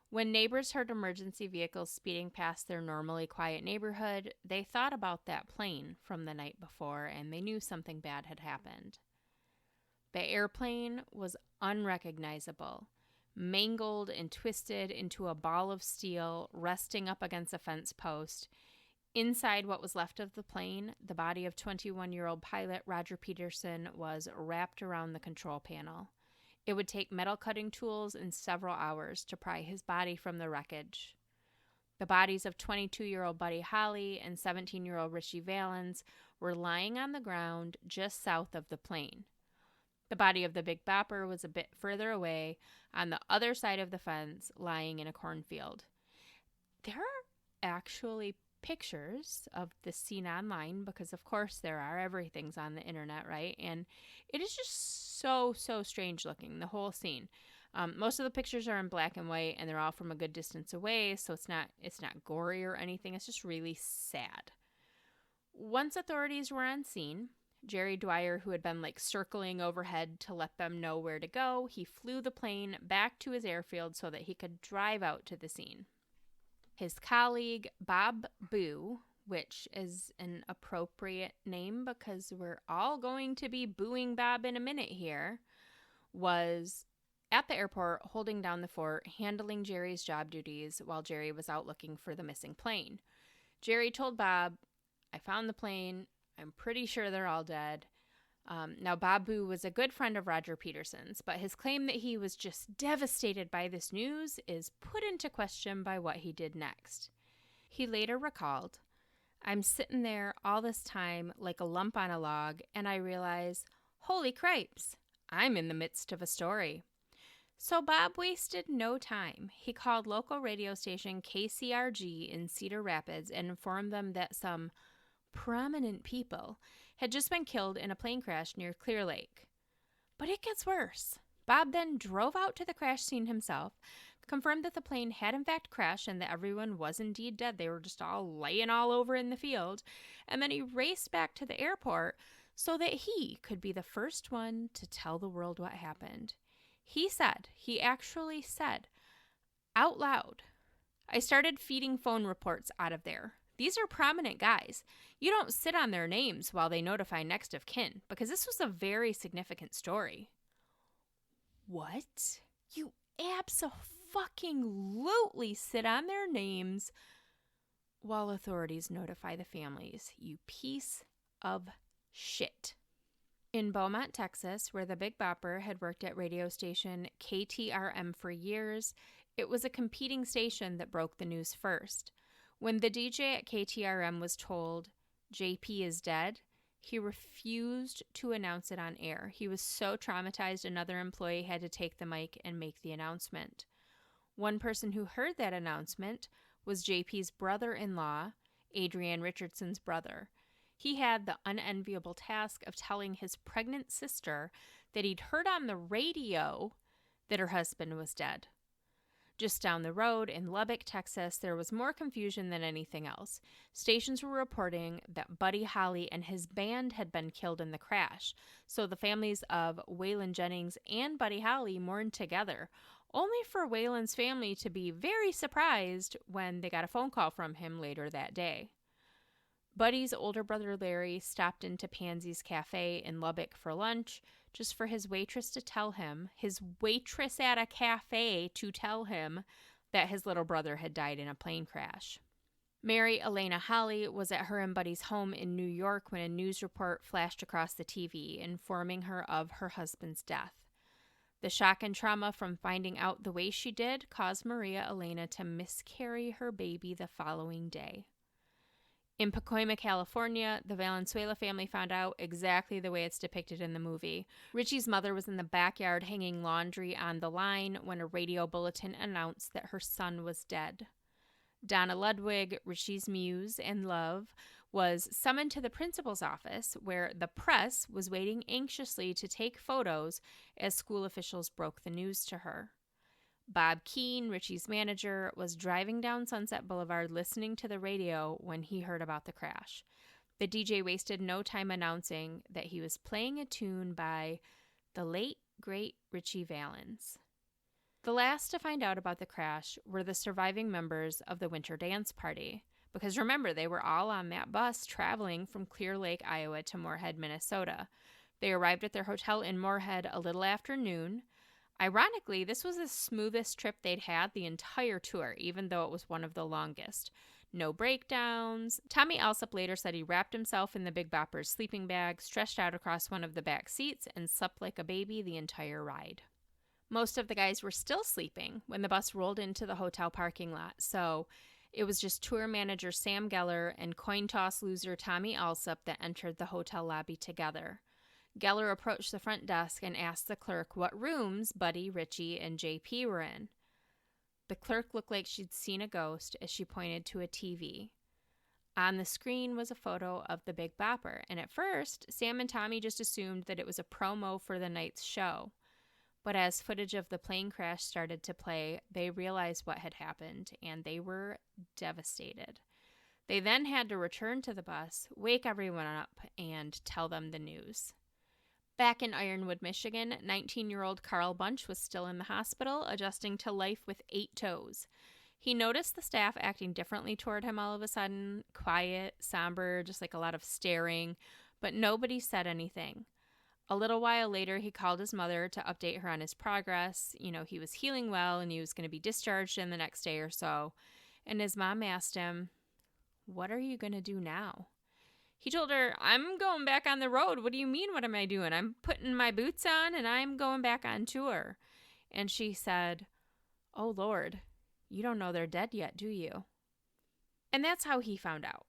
When neighbors heard emergency vehicles speeding past their normally quiet neighborhood, they thought about that plane from the night before, and they knew something bad had happened. The airplane was unrecognizable, mangled and twisted into a ball of steel, resting up against a fence post. Inside what was left of the plane, the body of 21-year-old pilot Roger Peterson was wrapped around the control panel. It would take metal cutting tools and several hours to pry his body from the wreckage. The bodies of 22-year-old Buddy Holly and 17-year-old Richie Valens were lying on the ground just south of the plane. The body of the Big Bopper was a bit further away on the other side of the fence, lying in a cornfield. There are actually pictures of the scene online because of course there are, everything's on the internet, right? And it is just so strange looking, the whole scene. Most of the pictures are in black and white and they're all from a good distance away, so it's not gory or anything. It's just really sad. Once authorities were on scene, Jerry Dwyer, who had been circling overhead to let them know where to go, he flew the plane back to his airfield so that he could drive out to the scene. His colleague, Bob Boo, which is an appropriate name because we're all going to be booing Bob in a minute here, was at the airport holding down the fort, handling Jerry's job duties while Jerry was out looking for the missing plane. Jerry told Bob, "I found the plane. I'm pretty sure they're all dead." Now, Bob Boo was a good friend of Roger Peterson's, but his claim that he was just devastated by this news is put into question by what he did next. He later recalled, "I'm sitting there all this time like a lump on a log, and I realize, holy cripes, I'm in the midst of a story. So Bob wasted no time. He called local radio station KCRG in Cedar Rapids and informed them that some prominent people had just been killed in a plane crash near Clear Lake. But it gets worse. Bob then drove out to the crash scene himself, confirmed that the plane had in fact crashed and that everyone was indeed dead. They were just all laying all over in the field. And then he raced back to the airport so that he could be the first one to tell the world what happened. He actually said, out loud, "I started feeding phone reports out of there. These are prominent guys. You don't sit on their names while they notify next of kin, because this was a very significant story." What? You abso-fucking-lutely sit on their names while authorities notify the families, you piece of shit. In Beaumont, Texas, where the Big Bopper had worked at radio station KTRM for years, it was a competing station that broke the news first. When the DJ at KTRM was told, "JP is dead," he refused to announce it on air. He was so traumatized, another employee had to take the mic and make the announcement. One person who heard that announcement was JP's brother-in-law, Adrienne Richardson's brother. He had the unenviable task of telling his pregnant sister that he'd heard on the radio that her husband was dead. Just down the road in Lubbock, Texas, there was more confusion than anything else. Stations were reporting that Buddy Holly and his band had been killed in the crash, so the families of Waylon Jennings and Buddy Holly mourned together, only for Waylon's family to be very surprised when they got a phone call from him later that day. Buddy's older brother Larry stopped into Pansy's Cafe in Lubbock for lunch, just for his waitress at a cafe to tell him that his little brother had died in a plane crash. Mary Elena Holly was at her and Buddy's home in New York when a news report flashed across the TV, informing her of her husband's death. The shock and trauma from finding out the way she did caused Maria Elena to miscarry her baby the following day. In Pacoima, California, the Valenzuela family found out exactly the way it's depicted in the movie. Richie's mother was in the backyard hanging laundry on the line when a radio bulletin announced that her son was dead. Donna Ludwig, Richie's muse and love, was summoned to the principal's office, where the press was waiting anxiously to take photos as school officials broke the news to her. Bob Keene, Richie's manager, was driving down Sunset Boulevard listening to the radio when he heard about the crash. The DJ wasted no time announcing that he was playing a tune by the late, great Richie Valens. The last to find out about the crash were the surviving members of the winter dance party. Because remember, they were all on that bus traveling from Clear Lake, Iowa to Moorhead, Minnesota. They arrived at their hotel in Moorhead a little after noon. Ironically, this was the smoothest trip they'd had the entire tour, even though it was one of the longest. No breakdowns. Tommy Alsop later said he wrapped himself in the Big Bopper's sleeping bag, stretched out across one of the back seats, and slept like a baby the entire ride. Most of the guys were still sleeping when the bus rolled into the hotel parking lot, so it was just tour manager Sam Geller and coin toss loser Tommy Alsop that entered the hotel lobby together. Geller approached the front desk and asked the clerk what rooms Buddy, Richie, and JP were in. The clerk looked like she'd seen a ghost as she pointed to a TV. On the screen was a photo of the Big Bopper, and at first, Sam and Tommy just assumed that it was a promo for the night's show. But as footage of the plane crash started to play, they realized what had happened, and they were devastated. They then had to return to the bus, wake everyone up, and tell them the news. Back in Ironwood, Michigan, 19-year-old Carl Bunch was still in the hospital, adjusting to life with 8 toes. He noticed the staff acting differently toward him all of a sudden, quiet, somber, just like a lot of staring, but nobody said anything. A little while later, he called his mother to update her on his progress. He was healing well and he was going to be discharged in the next day or so. And his mom asked him, "What are you going to do now?" He told her, "I'm going back on the road. What do you mean, what am I doing? I'm putting my boots on and I'm going back on tour." And she said, "Oh, Lord, you don't know they're dead yet, do you?" And that's how he found out.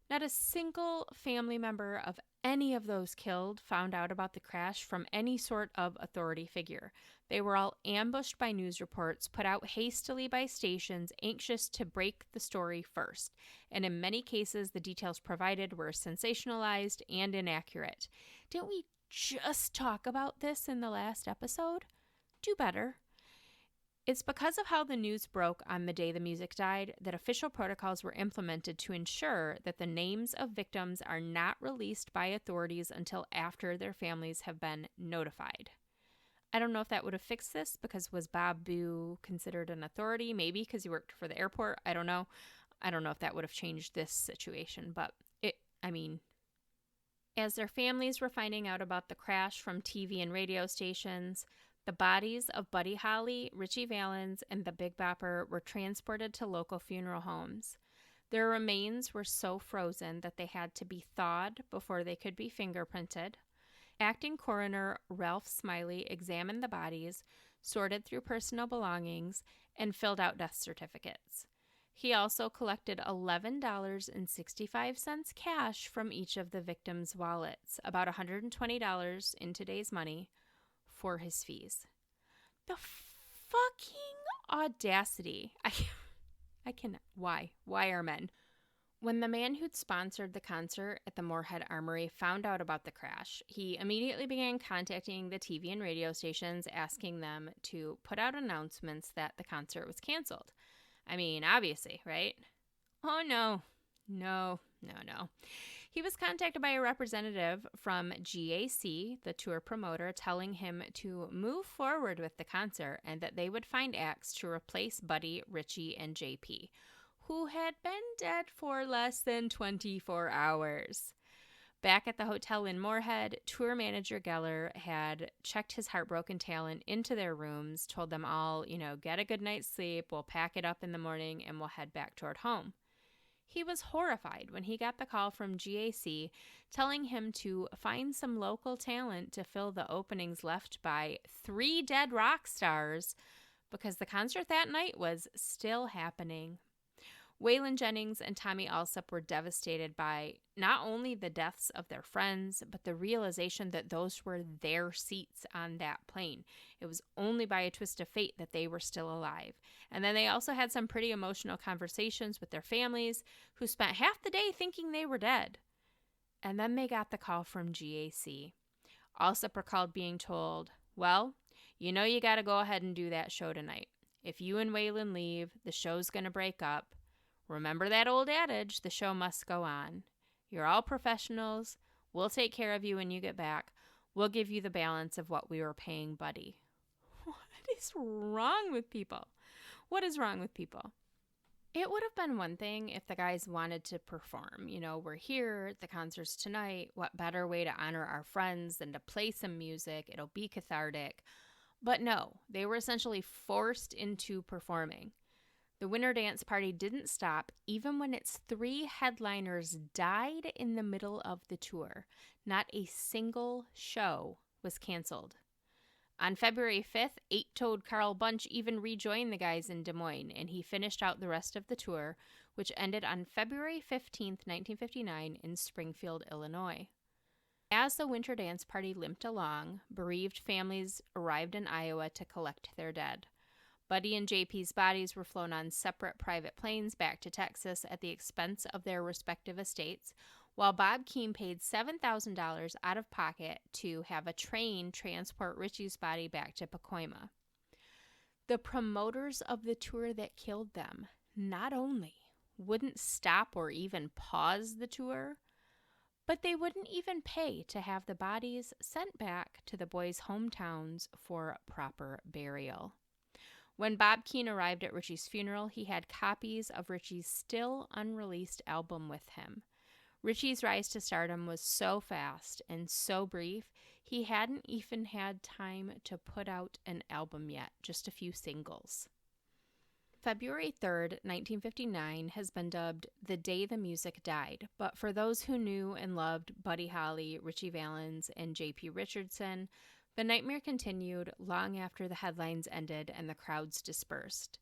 Not a single family member of any of those killed found out about the crash from any sort of authority figure. They were all ambushed by news reports, put out hastily by stations anxious to break the story first. And in many cases, the details provided were sensationalized and inaccurate. Didn't we just talk about this in the last episode? Do better. It's because of how the news broke on the day the music died that official protocols were implemented to ensure that the names of victims are not released by authorities until after their families have been notified. I don't know if that would have fixed this, because was Bob Boo considered an authority? Maybe because he worked for the airport. I don't know. I don't know if that would have changed this situation, but as their families were finding out about the crash from TV and radio stations, the bodies of Buddy Holly, Richie Valens, and the Big Bopper were transported to local funeral homes. Their remains were so frozen that they had to be thawed before they could be fingerprinted. Acting coroner Ralph Smiley examined the bodies, sorted through personal belongings, and filled out death certificates. He also collected $11.65 cash from each of the victims' wallets, about $120 in today's money, for his fees. The fucking audacity. I cannot. Why? Why are men? When the man who'd sponsored the concert at the Moorhead Armory found out about the crash, he immediately began contacting the TV and radio stations, asking them to put out announcements that the concert was canceled. I mean, obviously, right? Oh, no. He was contacted by a representative from GAC, the tour promoter, telling him to move forward with the concert and that they would find acts to replace Buddy, Richie, and JP, who had been dead for less than 24 hours. Back at the hotel in Moorhead, tour manager Geller had checked his heartbroken talent into their rooms, told them all, get a good night's sleep, we'll pack it up in the morning, and we'll head back toward home. He was horrified when he got the call from GAC telling him to find some local talent to fill the openings left by 3 dead rock stars, because the concert that night was still happening. Waylon Jennings and Tommy Alsop were devastated by not only the deaths of their friends, but the realization that those were their seats on that plane. It was only by a twist of fate that they were still alive. And then they also had some pretty emotional conversations with their families, who spent half the day thinking they were dead. And then they got the call from GAC. Alsop recalled being told, well, you got to go ahead and do that show tonight. If you and Waylon leave, the show's going to break up. Remember that old adage, the show must go on. You're all professionals. We'll take care of you when you get back. We'll give you the balance of what we were paying Buddy. What is wrong with people? What is wrong with people? It would have been one thing if the guys wanted to perform. We're here, the concert's tonight. What better way to honor our friends than to play some music? It'll be cathartic. But no, they were essentially forced into performing. The winter dance party didn't stop even when its 3 headliners died in the middle of the tour. Not a single show was canceled. On February 5th, 8-toed Carl Bunch even rejoined the guys in Des Moines, and he finished out the rest of the tour, which ended on February 15th, 1959 in Springfield, Illinois. As the winter dance party limped along, bereaved families arrived in Iowa to collect their dead. Buddy and JP's bodies were flown on separate private planes back to Texas at the expense of their respective estates, while Bob Keane paid $7,000 out of pocket to have a train transport Richie's body back to Pacoima. The promoters of the tour that killed them not only wouldn't stop or even pause the tour, but they wouldn't even pay to have the bodies sent back to the boys' hometowns for proper burial. When Bob Keane arrived at Richie's funeral, he had copies of Richie's still unreleased album with him. Richie's rise to stardom was so fast and so brief, he hadn't even had time to put out an album yet, just a few singles. February 3rd, 1959 has been dubbed the day the music died, but for those who knew and loved Buddy Holly, Richie Valens, and J.P. Richardson, the nightmare continued long after the headlines ended and the crowds dispersed.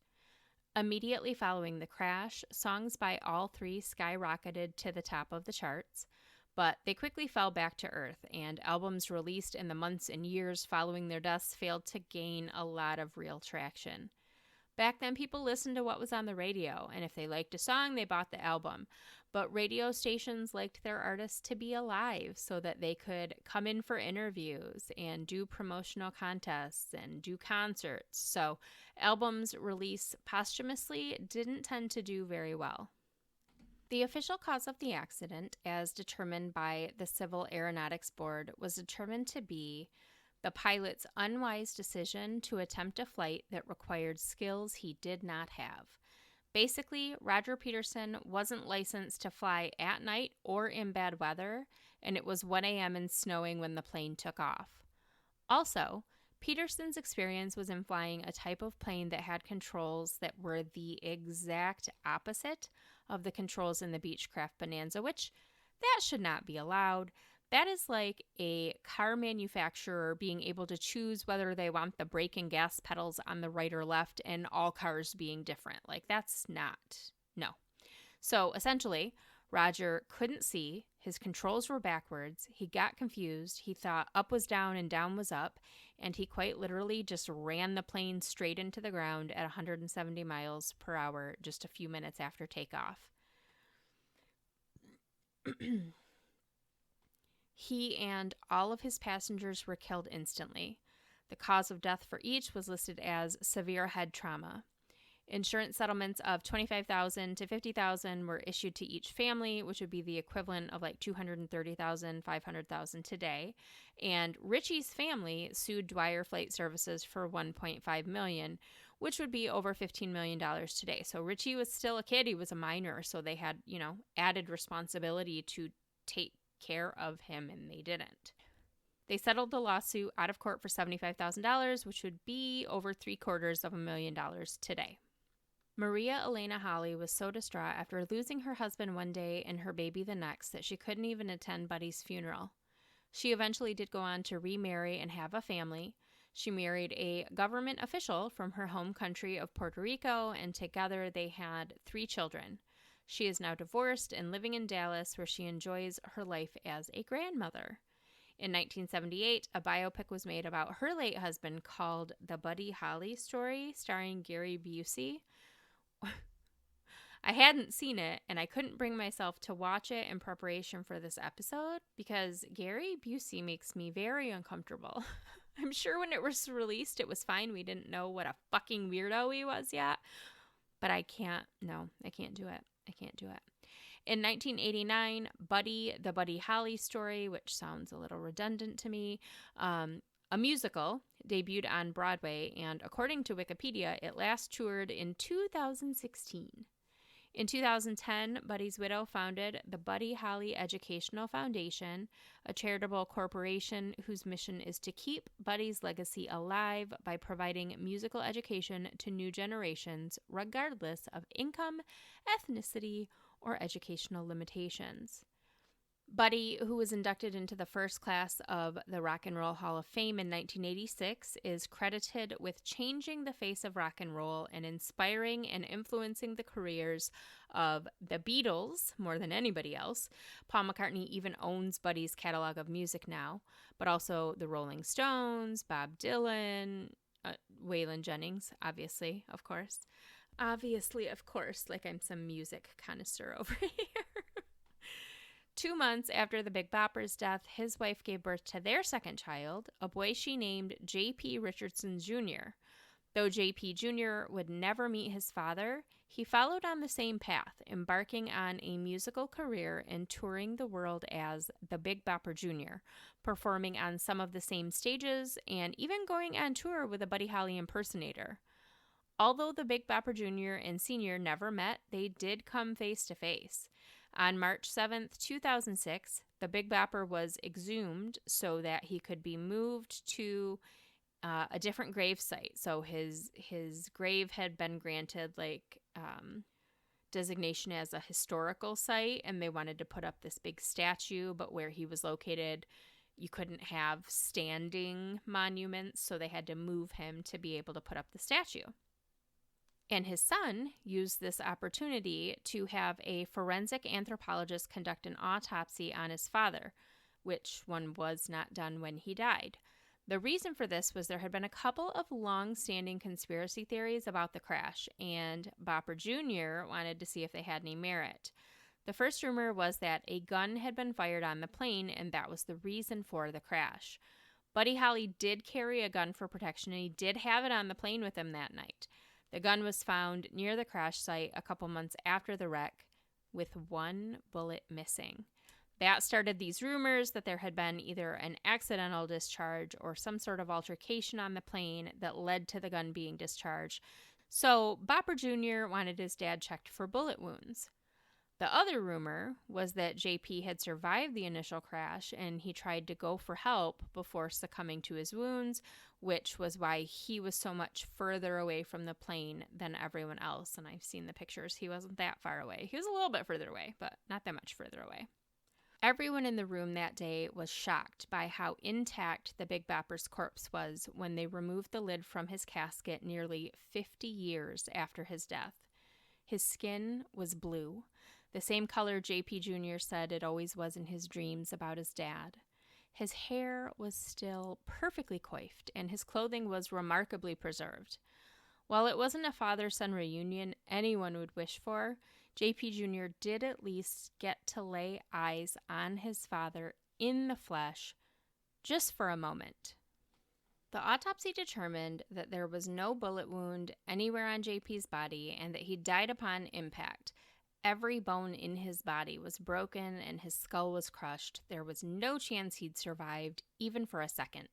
Immediately following the crash, songs by all 3 skyrocketed to the top of the charts. but they quickly fell back to earth, and albums released in the months and years following their deaths failed to gain a lot of real traction. Back then, people listened to what was on the radio, and if they liked a song, they bought the album. But radio stations liked their artists to be alive so that they could come in for interviews and do promotional contests and do concerts. So albums released posthumously didn't tend to do very well. The official cause of the accident, as determined by the Civil Aeronautics Board, was determined to be the pilot's unwise decision to attempt a flight that required skills he did not have. Basically, Roger Peterson wasn't licensed to fly at night or in bad weather, and it was 1 a.m. and snowing when the plane took off. Also, Peterson's experience was in flying a type of plane that had controls that were the exact opposite of the controls in the Beechcraft Bonanza, which that should not be allowed. That is like a car manufacturer being able to choose whether they want the brake and gas pedals on the right or left and all cars being different. Like, that's not, no. So essentially, Roger couldn't see, his controls were backwards, he got confused, he thought up was down and down was up, and he quite literally just ran the plane straight into the ground at 170 miles per hour just a few minutes after takeoff. He and all of his passengers were killed instantly. The cause of death for each was listed as severe head trauma. Insurance settlements of $25,000 to $50,000 were issued to each family, which would be the equivalent of like $230,000, $500,000 today. And Richie's family sued Dwyer Flight Services for $1.5 million, which would be over $15 million today. So Richie was still a kid; he was a minor, so they had, added responsibility to take care of him, and they didn't. They settled the lawsuit out of court for $75,000, which would be over $750,000 today. Maria Elena Hawley was so distraught after losing her husband one day and her baby the next that she couldn't even attend Buddy's funeral. She eventually did go on to remarry and have a family. She married a government official from her home country of Puerto Rico, and together they had 3 children. She is now divorced and living in Dallas, where she enjoys her life as a grandmother. In 1978, a biopic was made about her late husband called The Buddy Holly Story, starring Gary Busey. I hadn't seen it, and I couldn't bring myself to watch it in preparation for this episode because Gary Busey makes me very uncomfortable. I'm sure when it was released, it was fine. We didn't know what a fucking weirdo he was yet. But I can't do it. I can't do it. In 1989, Buddy, The Buddy Holly Story, which sounds a little redundant to me, a musical, debuted on Broadway, and according to Wikipedia, it last toured in 2016. In 2010, Buddy's widow founded the Buddy Holly Educational Foundation, a charitable corporation whose mission is to keep Buddy's legacy alive by providing musical education to new generations, regardless of income, ethnicity, or educational limitations. Buddy, who was inducted into the first class of the Rock and Roll Hall of Fame in 1986, is credited with changing the face of rock and roll and inspiring and influencing the careers of the Beatles more than anybody else. Paul McCartney even owns Buddy's catalog of music now, but also the Rolling Stones, Bob Dylan, Waylon Jennings, obviously, of course. Obviously, of course, like I'm some music connoisseur over here. 2 months after the Big Bopper's death, his wife gave birth to their second child, a boy she named J.P. Richardson Jr. Though J.P. Jr. would never meet his father, he followed on the same path, embarking on a musical career and touring the world as the Big Bopper Jr., performing on some of the same stages and even going on tour with a Buddy Holly impersonator. Although the Big Bopper Jr. and Sr. never met, they did come face to face. On March 7th, 2006, the Big Bopper was exhumed so that he could be moved to a different grave site. So his grave had been granted designation as a historical site, and they wanted to put up this big statue, but where he was located, you couldn't have standing monuments, so they had to move him to be able to put up the statue. And his son used this opportunity to have a forensic anthropologist conduct an autopsy on his father, which one was not done when he died. The reason for this was there had been a couple of long-standing conspiracy theories about the crash, and Bopper Jr. wanted to see if they had any merit. The first rumor was that a gun had been fired on the plane, and that was the reason for the crash. Buddy Holly did carry a gun for protection, and he did have it on the plane with him that night. The gun was found near the crash site a couple months after the wreck, with one bullet missing. That started these rumors that there had been either an accidental discharge or some sort of altercation on the plane that led to the gun being discharged. So Bopper Jr. wanted his dad checked for bullet wounds. The other rumor was that JP had survived the initial crash and he tried to go for help before succumbing to his wounds, which was why he was so much further away from the plane than everyone else. And I've seen the pictures. He wasn't that far away. He was a little bit further away, but not that much further away. Everyone in the room that day was shocked by how intact the Big Bopper's corpse was when they removed the lid from his casket nearly 50 years after his death. His skin was blue, the same color JP Jr. said it always was in his dreams about his dad. His hair was still perfectly coiffed, and his clothing was remarkably preserved. While it wasn't a father-son reunion anyone would wish for, JP Jr. did at least get to lay eyes on his father in the flesh, just for a moment. The autopsy determined that there was no bullet wound anywhere on JP's body and that he died upon impact. Every bone in his body was broken and his skull was crushed. There was no chance he'd survived, even for a second.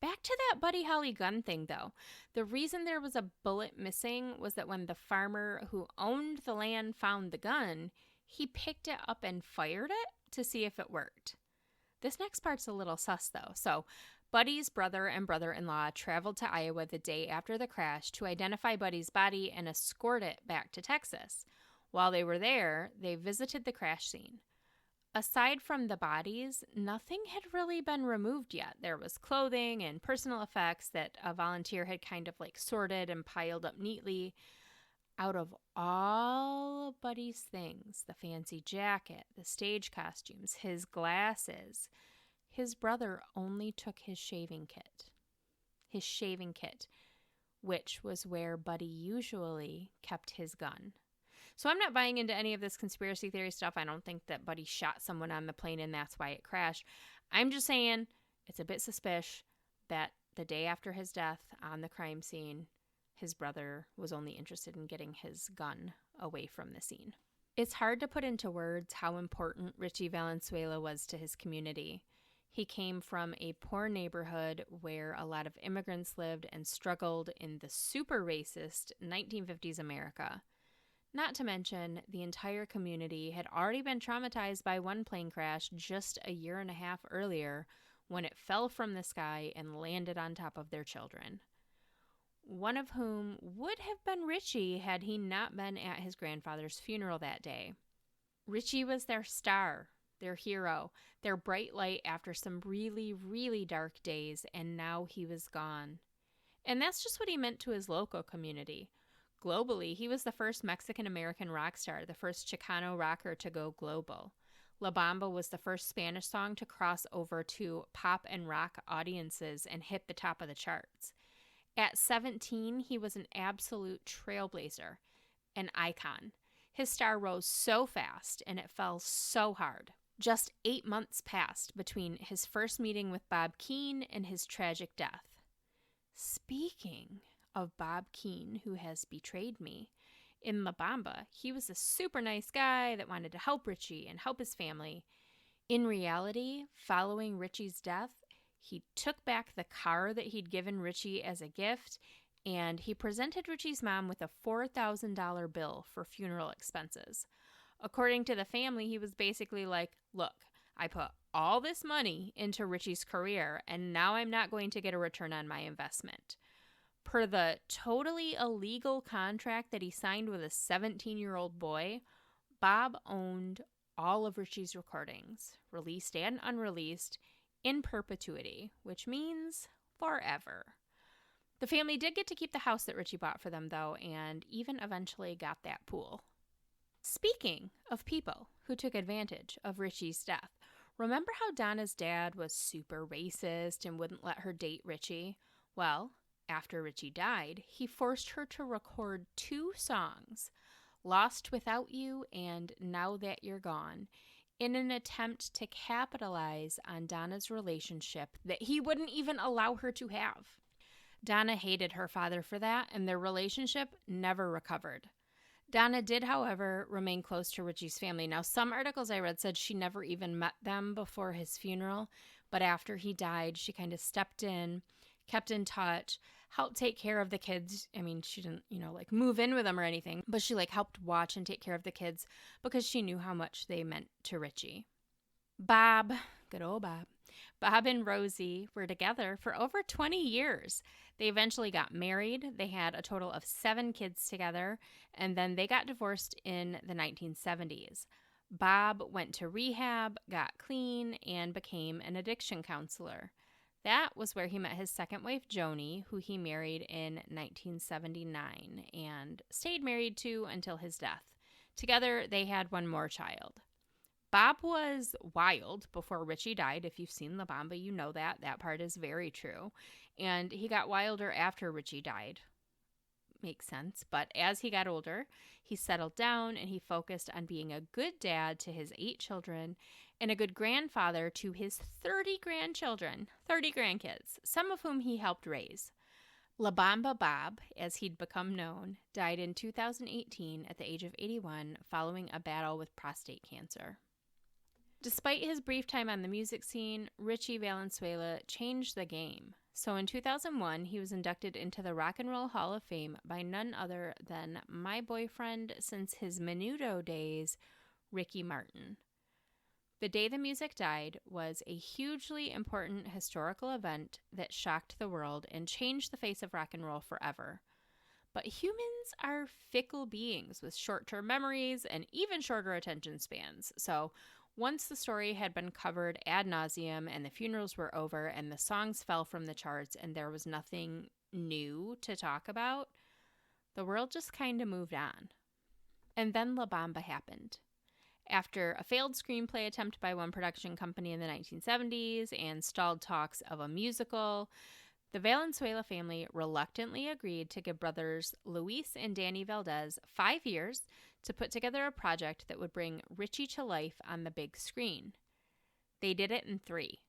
Back to that Buddy Holly gun thing, though. The reason there was a bullet missing was that when the farmer who owned the land found the gun, he picked it up and fired it to see if it worked. This next part's a little sus, though. So, Buddy's brother and brother-in-law traveled to Iowa the day after the crash to identify Buddy's body and escort it back to Texas. While they were there, they visited the crash scene. Aside from the bodies, nothing had really been removed yet. There was clothing and personal effects that a volunteer had kind of like sorted and piled up neatly. Out of all of Buddy's things, the fancy jacket, the stage costumes, his glasses, his brother only took his shaving kit. His shaving kit, which was where Buddy usually kept his gun. So I'm not buying into any of this conspiracy theory stuff. I don't think that Buddy shot someone on the plane and that's why it crashed. I'm just saying it's a bit suspicious that the day after his death on the crime scene, his brother was only interested in getting his gun away from the scene. It's hard to put into words how important Richie Valenzuela was to his community. He came from a poor neighborhood where a lot of immigrants lived and struggled in the super racist 1950s America. Not to mention, the entire community had already been traumatized by one plane crash just a year and a half earlier when it fell from the sky and landed on top of their children. One of whom would have been Richie had he not been at his grandfather's funeral that day. Richie was their star, their hero, their bright light after some really, really dark days, and now he was gone. And that's just what he meant to his local community. Globally, he was the first Mexican-American rock star, the first Chicano rocker to go global. La Bamba was the first Spanish song to cross over to pop and rock audiences and hit the top of the charts. At 17, he was an absolute trailblazer, an icon. His star rose so fast and it fell so hard. Just 8 months passed between his first meeting with Bob Keane and his tragic death. Speaking of Bob Keane, who has betrayed me, in La Bamba, he was a super nice guy that wanted to help Richie and help his family. In reality, following Richie's death, he took back the car that he'd given Richie as a gift, and he presented Richie's mom with a $4,000 bill for funeral expenses. According to the family, he was basically like, look, I put all this money into Richie's career, and now I'm not going to get a return on my investment. Per the totally illegal contract that he signed with a 17-year-old boy, Bob owned all of Richie's recordings, released and unreleased, in perpetuity, which means forever. The family did get to keep the house that Richie bought for them, though, and even eventually got that pool. Speaking of people who took advantage of Richie's death, remember how Donna's dad was super racist and wouldn't let her date Richie? Well, after Richie died, he forced her to record 2 songs, Lost Without You and Now That You're Gone, in an attempt to capitalize on Donna's relationship that he wouldn't even allow her to have. Donna hated her father for that, and their relationship never recovered. Donna did, however, remain close to Richie's family. Now, some articles I read said she never even met them before his funeral, but after he died, she kind of stepped in, kept in touch, helped take care of the kids. I mean, she didn't, move in with them or anything, but she, helped watch and take care of the kids because she knew how much they meant to Richie. Bob, good old Bob. Bob and Rosie were together for over 20 years. They eventually got married. They had a total of 7 kids together, and then they got divorced in the 1970s. Bob went to rehab, got clean, and became an addiction counselor. That was where he met his second wife, Joni, who he married in 1979 and stayed married to until his death. Together, they had 1 more child. Bob was wild before Richie died. If you've seen La Bamba, you know that. That part is very true. And he got wilder after Richie died. Makes sense. But as he got older, he settled down and he focused on being a good dad to his 8 children and a good grandfather to his 30 grandchildren, 30 grandkids, some of whom he helped raise. La Bamba Bob, as he'd become known, died in 2018 at the age of 81 following a battle with prostate cancer. Despite his brief time on the music scene, Richie Valenzuela changed the game. So in 2001, he was inducted into the Rock and Roll Hall of Fame by none other than my boyfriend since his Menudo days, Ricky Martin. The day the music died was a hugely important historical event that shocked the world and changed the face of rock and roll forever. But humans are fickle beings with short-term memories and even shorter attention spans. So once the story had been covered ad nauseum and the funerals were over and the songs fell from the charts and there was nothing new to talk about, the world just kind of moved on. And then La Bamba happened. After a failed screenplay attempt by one production company in the 1970s and stalled talks of a musical, the Valenzuela family reluctantly agreed to give brothers Luis and Danny Valdez 5 years to put together a project that would bring Richie to life on the big screen. They did it in 3.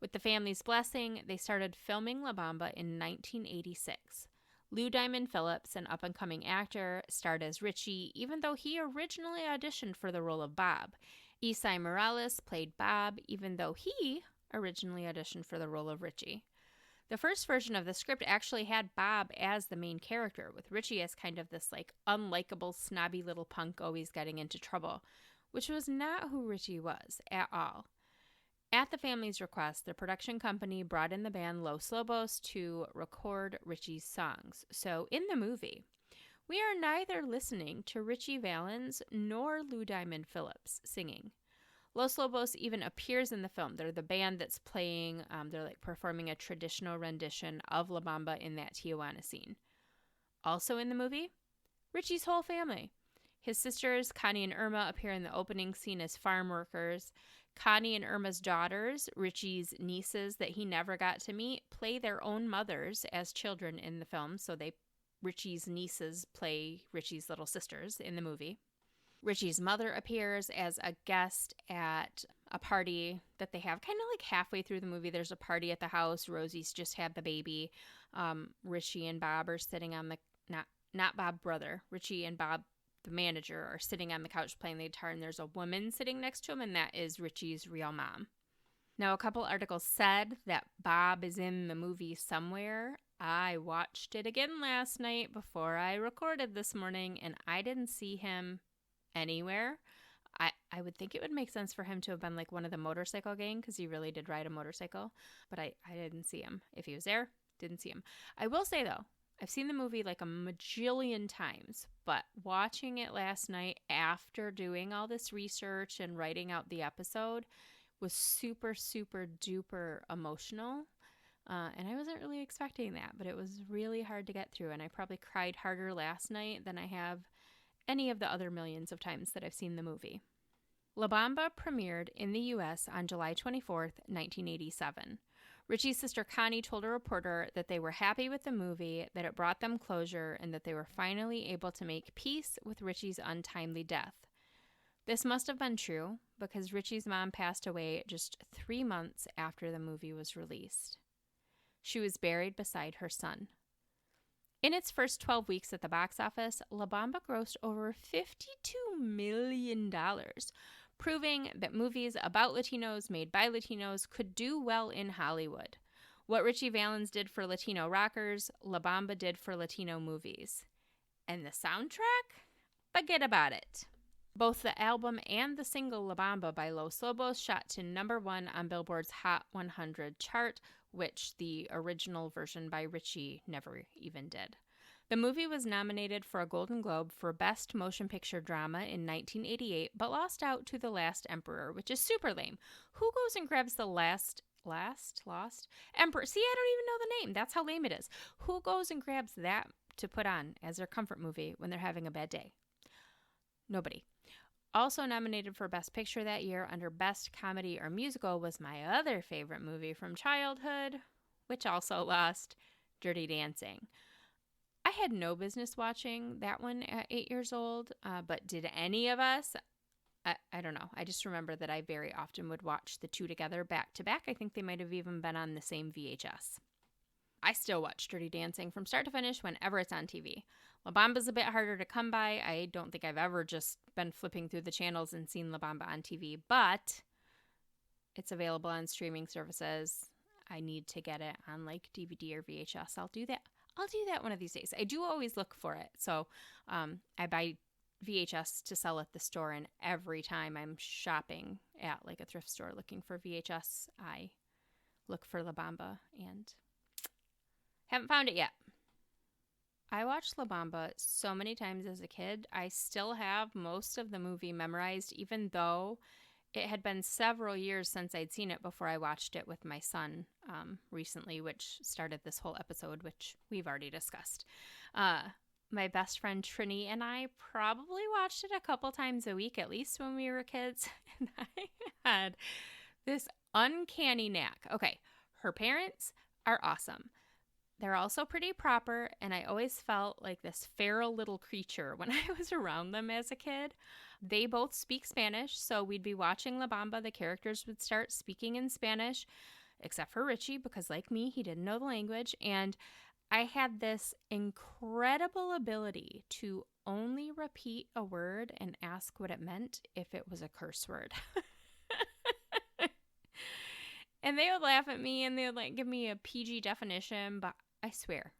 With the family's blessing, they started filming La Bamba in 1986. Lou Diamond Phillips, an up-and-coming actor, starred as Richie, even though he originally auditioned for the role of Bob. Isai Morales played Bob, even though he originally auditioned for the role of Richie. The first version of the script actually had Bob as the main character, with Richie as kind of this unlikable, snobby little punk always getting into trouble, which was not who Richie was at all. At the family's request, the production company brought in the band Los Lobos to record Richie's songs. So in the movie, we are neither listening to Richie Valens nor Lou Diamond Phillips singing. Los Lobos even appears in the film. They're the band that's playing, they're performing a traditional rendition of La Bamba in that Tijuana scene. Also in the movie, Richie's whole family. His sisters, Connie and Irma, appear in the opening scene as farm workers. Connie and Irma's daughters, Richie's nieces that he never got to meet, play their own mothers as children in the film. So Richie's nieces play Richie's little sisters in the movie. Richie's mother appears as a guest at a party that they have kind of halfway through the movie. There's a party at the house. Rosie's just had the baby. Richie and Bob are sitting on the, not Bob brother, Richie and Bob, the manager, are sitting on the couch playing the guitar, and there's a woman sitting next to him, and that is Richie's real mom. Now, a couple articles said that Bob is in the movie somewhere. I watched it again last night before I recorded this morning, and I didn't see him anywhere. I would think it would make sense for him to have been one of the motorcycle gang, because he really did ride a motorcycle, but I didn't see him. If he was there, didn't see him. I will say, though, I've seen the movie a majillion times, but watching it last night after doing all this research and writing out the episode was super, super duper emotional. And I wasn't really expecting that, but it was really hard to get through. And I probably cried harder last night than I have any of the other millions of times that I've seen the movie. La Bamba premiered in the U.S. on July 24th, 1987. Richie's sister Connie told a reporter that they were happy with the movie, that it brought them closure, and that they were finally able to make peace with Richie's untimely death. This must have been true because Richie's mom passed away just 3 months after the movie was released. She was buried beside her son. In its first 12 weeks at the box office, La Bamba grossed over $52 million, proving that movies about Latinos made by Latinos could do well in Hollywood. What Richie Valens did for Latino rockers, La Bamba did for Latino movies. And the soundtrack? Forget about it. Both the album and the single La Bamba by Los Lobos shot to #1 on Billboard's Hot 100 chart, which the original version by Richie never even did. The movie was nominated for a Golden Globe for Best Motion Picture Drama in 1988, but lost out to The Last Emperor, which is super lame. Who goes and grabs the lost Emperor? See, I don't even know the name. That's how lame it is. Who goes and grabs that to put on as their comfort movie when they're having a bad day? Nobody. Also nominated for Best Picture that year under Best Comedy or Musical was my other favorite movie from childhood, which also lost, Dirty Dancing. I had no business watching that one at 8 years old, but did any of us? I don't know. I just remember that I very often would watch the two together back to back. I think they might have even been on the same VHS. I still watch Dirty Dancing from start to finish whenever it's on TV. La Bamba's a bit harder to come by. I don't think I've ever just been flipping through the channels and seen La Bamba on TV, but it's available on streaming services. I need to get it on like DVD or VHS. I'll do that one of these days. I do always look for it. So I buy VHS to sell at the store, and every time I'm shopping at like a thrift store looking for VHS, I look for La Bamba and haven't found it yet. I watched La Bamba so many times as a kid. I still have most of the movie memorized, even though it had been several years since I'd seen it before I watched it with my son recently, which started this whole episode, which we've already discussed. My best friend Trini and I probably watched it a couple times a week, at least when we were kids. And I had this uncanny knack. Okay, her parents are awesome. They're also pretty proper, and I always felt like this feral little creature when I was around them as a kid. They both speak Spanish, so we'd be watching La Bamba. The characters would start speaking in Spanish, except for Richie, because like me, he didn't know the language. And I had this incredible ability to only repeat a word and ask what it meant if it was a curse word. And they would laugh at me and they would like give me a PG definition, but I swear,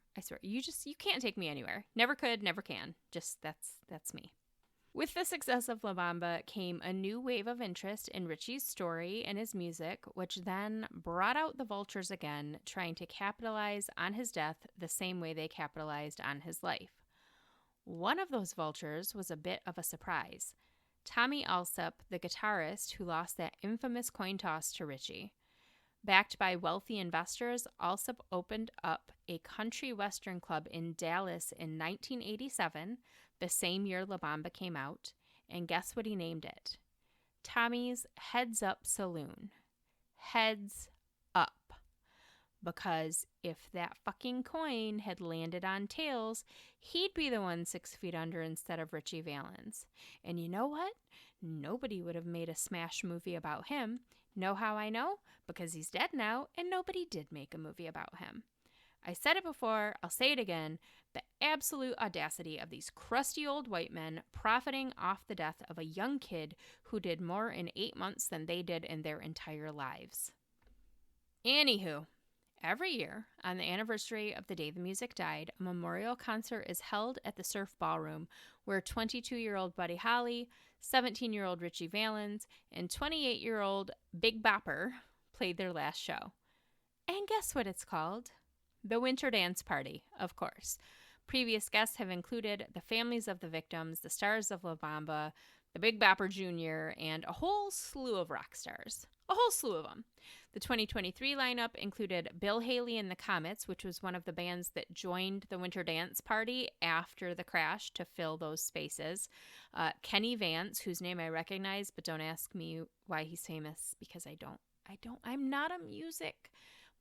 you can't take me anywhere. Never could, never can. Just that's me. With the success of La Bamba came a new wave of interest in Richie's story and his music, which then brought out the vultures again, trying to capitalize on his death the same way they capitalized on his life. One of those vultures was a bit of a surprise. Tommy Alsop, the guitarist who lost that infamous coin toss to Richie. Backed by wealthy investors, Alsop opened up a country western club in Dallas in 1987, the same year La Bamba came out, and guess what he named it? Tommy's Heads Up Saloon. Heads up. Because if that fucking coin had landed on tails, he'd be the one 6 feet under instead of Richie Valens. And you know what? Nobody would have made a smash movie about him. Know how I know? Because he's dead now, and nobody did make a movie about him. I said it before, I'll say it again, the absolute audacity of these crusty old white men profiting off the death of a young kid who did more in 8 months than they did in their entire lives. Anywho, every year, on the anniversary of the day the music died, a memorial concert is held at the Surf Ballroom, where 22-year-old Buddy Holly, 17-year-old Richie Valens, and 28-year-old Big Bopper played their last show. And guess what it's called? The Winter Dance Party, of course. Previous guests have included the families of the victims, the stars of La Bamba, the Big Bopper Jr., and a whole slew of rock stars. A whole slew of them. The 2023 lineup included Bill Haley and the Comets, which was one of the bands that joined the Winter Dance Party after the crash to fill those spaces. Kenny Vance, whose name I recognize, but don't ask me why he's famous, because I'm not a music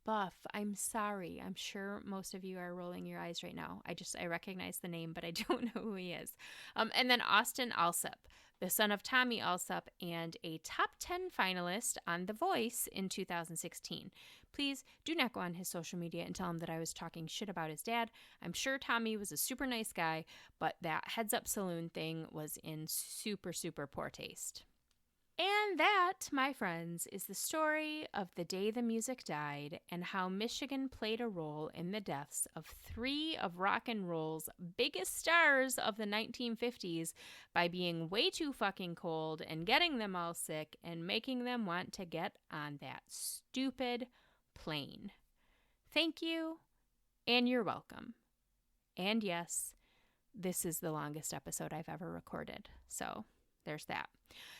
buff. I'm sorry. I'm sure most of you are rolling your eyes right now. I recognize the name, but I don't know who he is. And then Austin Alsop, the son of Tommy Alsop and a top 10 finalist on The Voice in 2016. Please do not go on his social media and tell him that I was talking shit about his dad. I'm sure Tommy was a super nice guy, but that Heads Up Saloon thing was in super, super poor taste. And that, my friends, is the story of the day the music died and how Michigan played a role in the deaths of 3 of rock and roll's biggest stars of the 1950s by being way too fucking cold and getting them all sick and making them want to get on that stupid plane. Thank you, and you're welcome. And yes, this is the longest episode I've ever recorded, so there's that.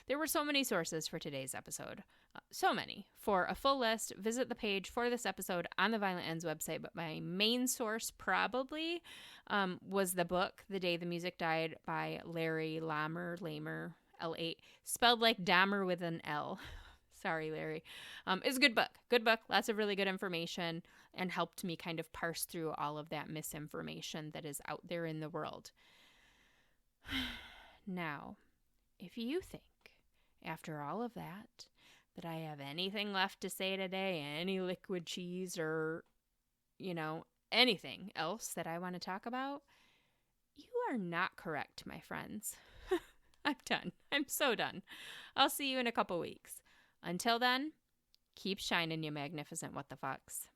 There were so many sources for today's episode. So many. For a full list, visit the page for this episode on the Violent Ends website, but my main source probably was the book, The Day the Music Died by Larry Lamer, L8, spelled like Dahmer with an L. Sorry, Larry. It's a good book. Good book. Lots of really good information, and helped me kind of parse through all of that misinformation that is out there in the world. Now, if you think, after all of that I have anything left to say today, any liquid cheese or, anything else that I want to talk about, you are not correct, my friends. I'm done. I'm so done. I'll see you in a couple weeks. Until then, keep shining, you magnificent what the fucks.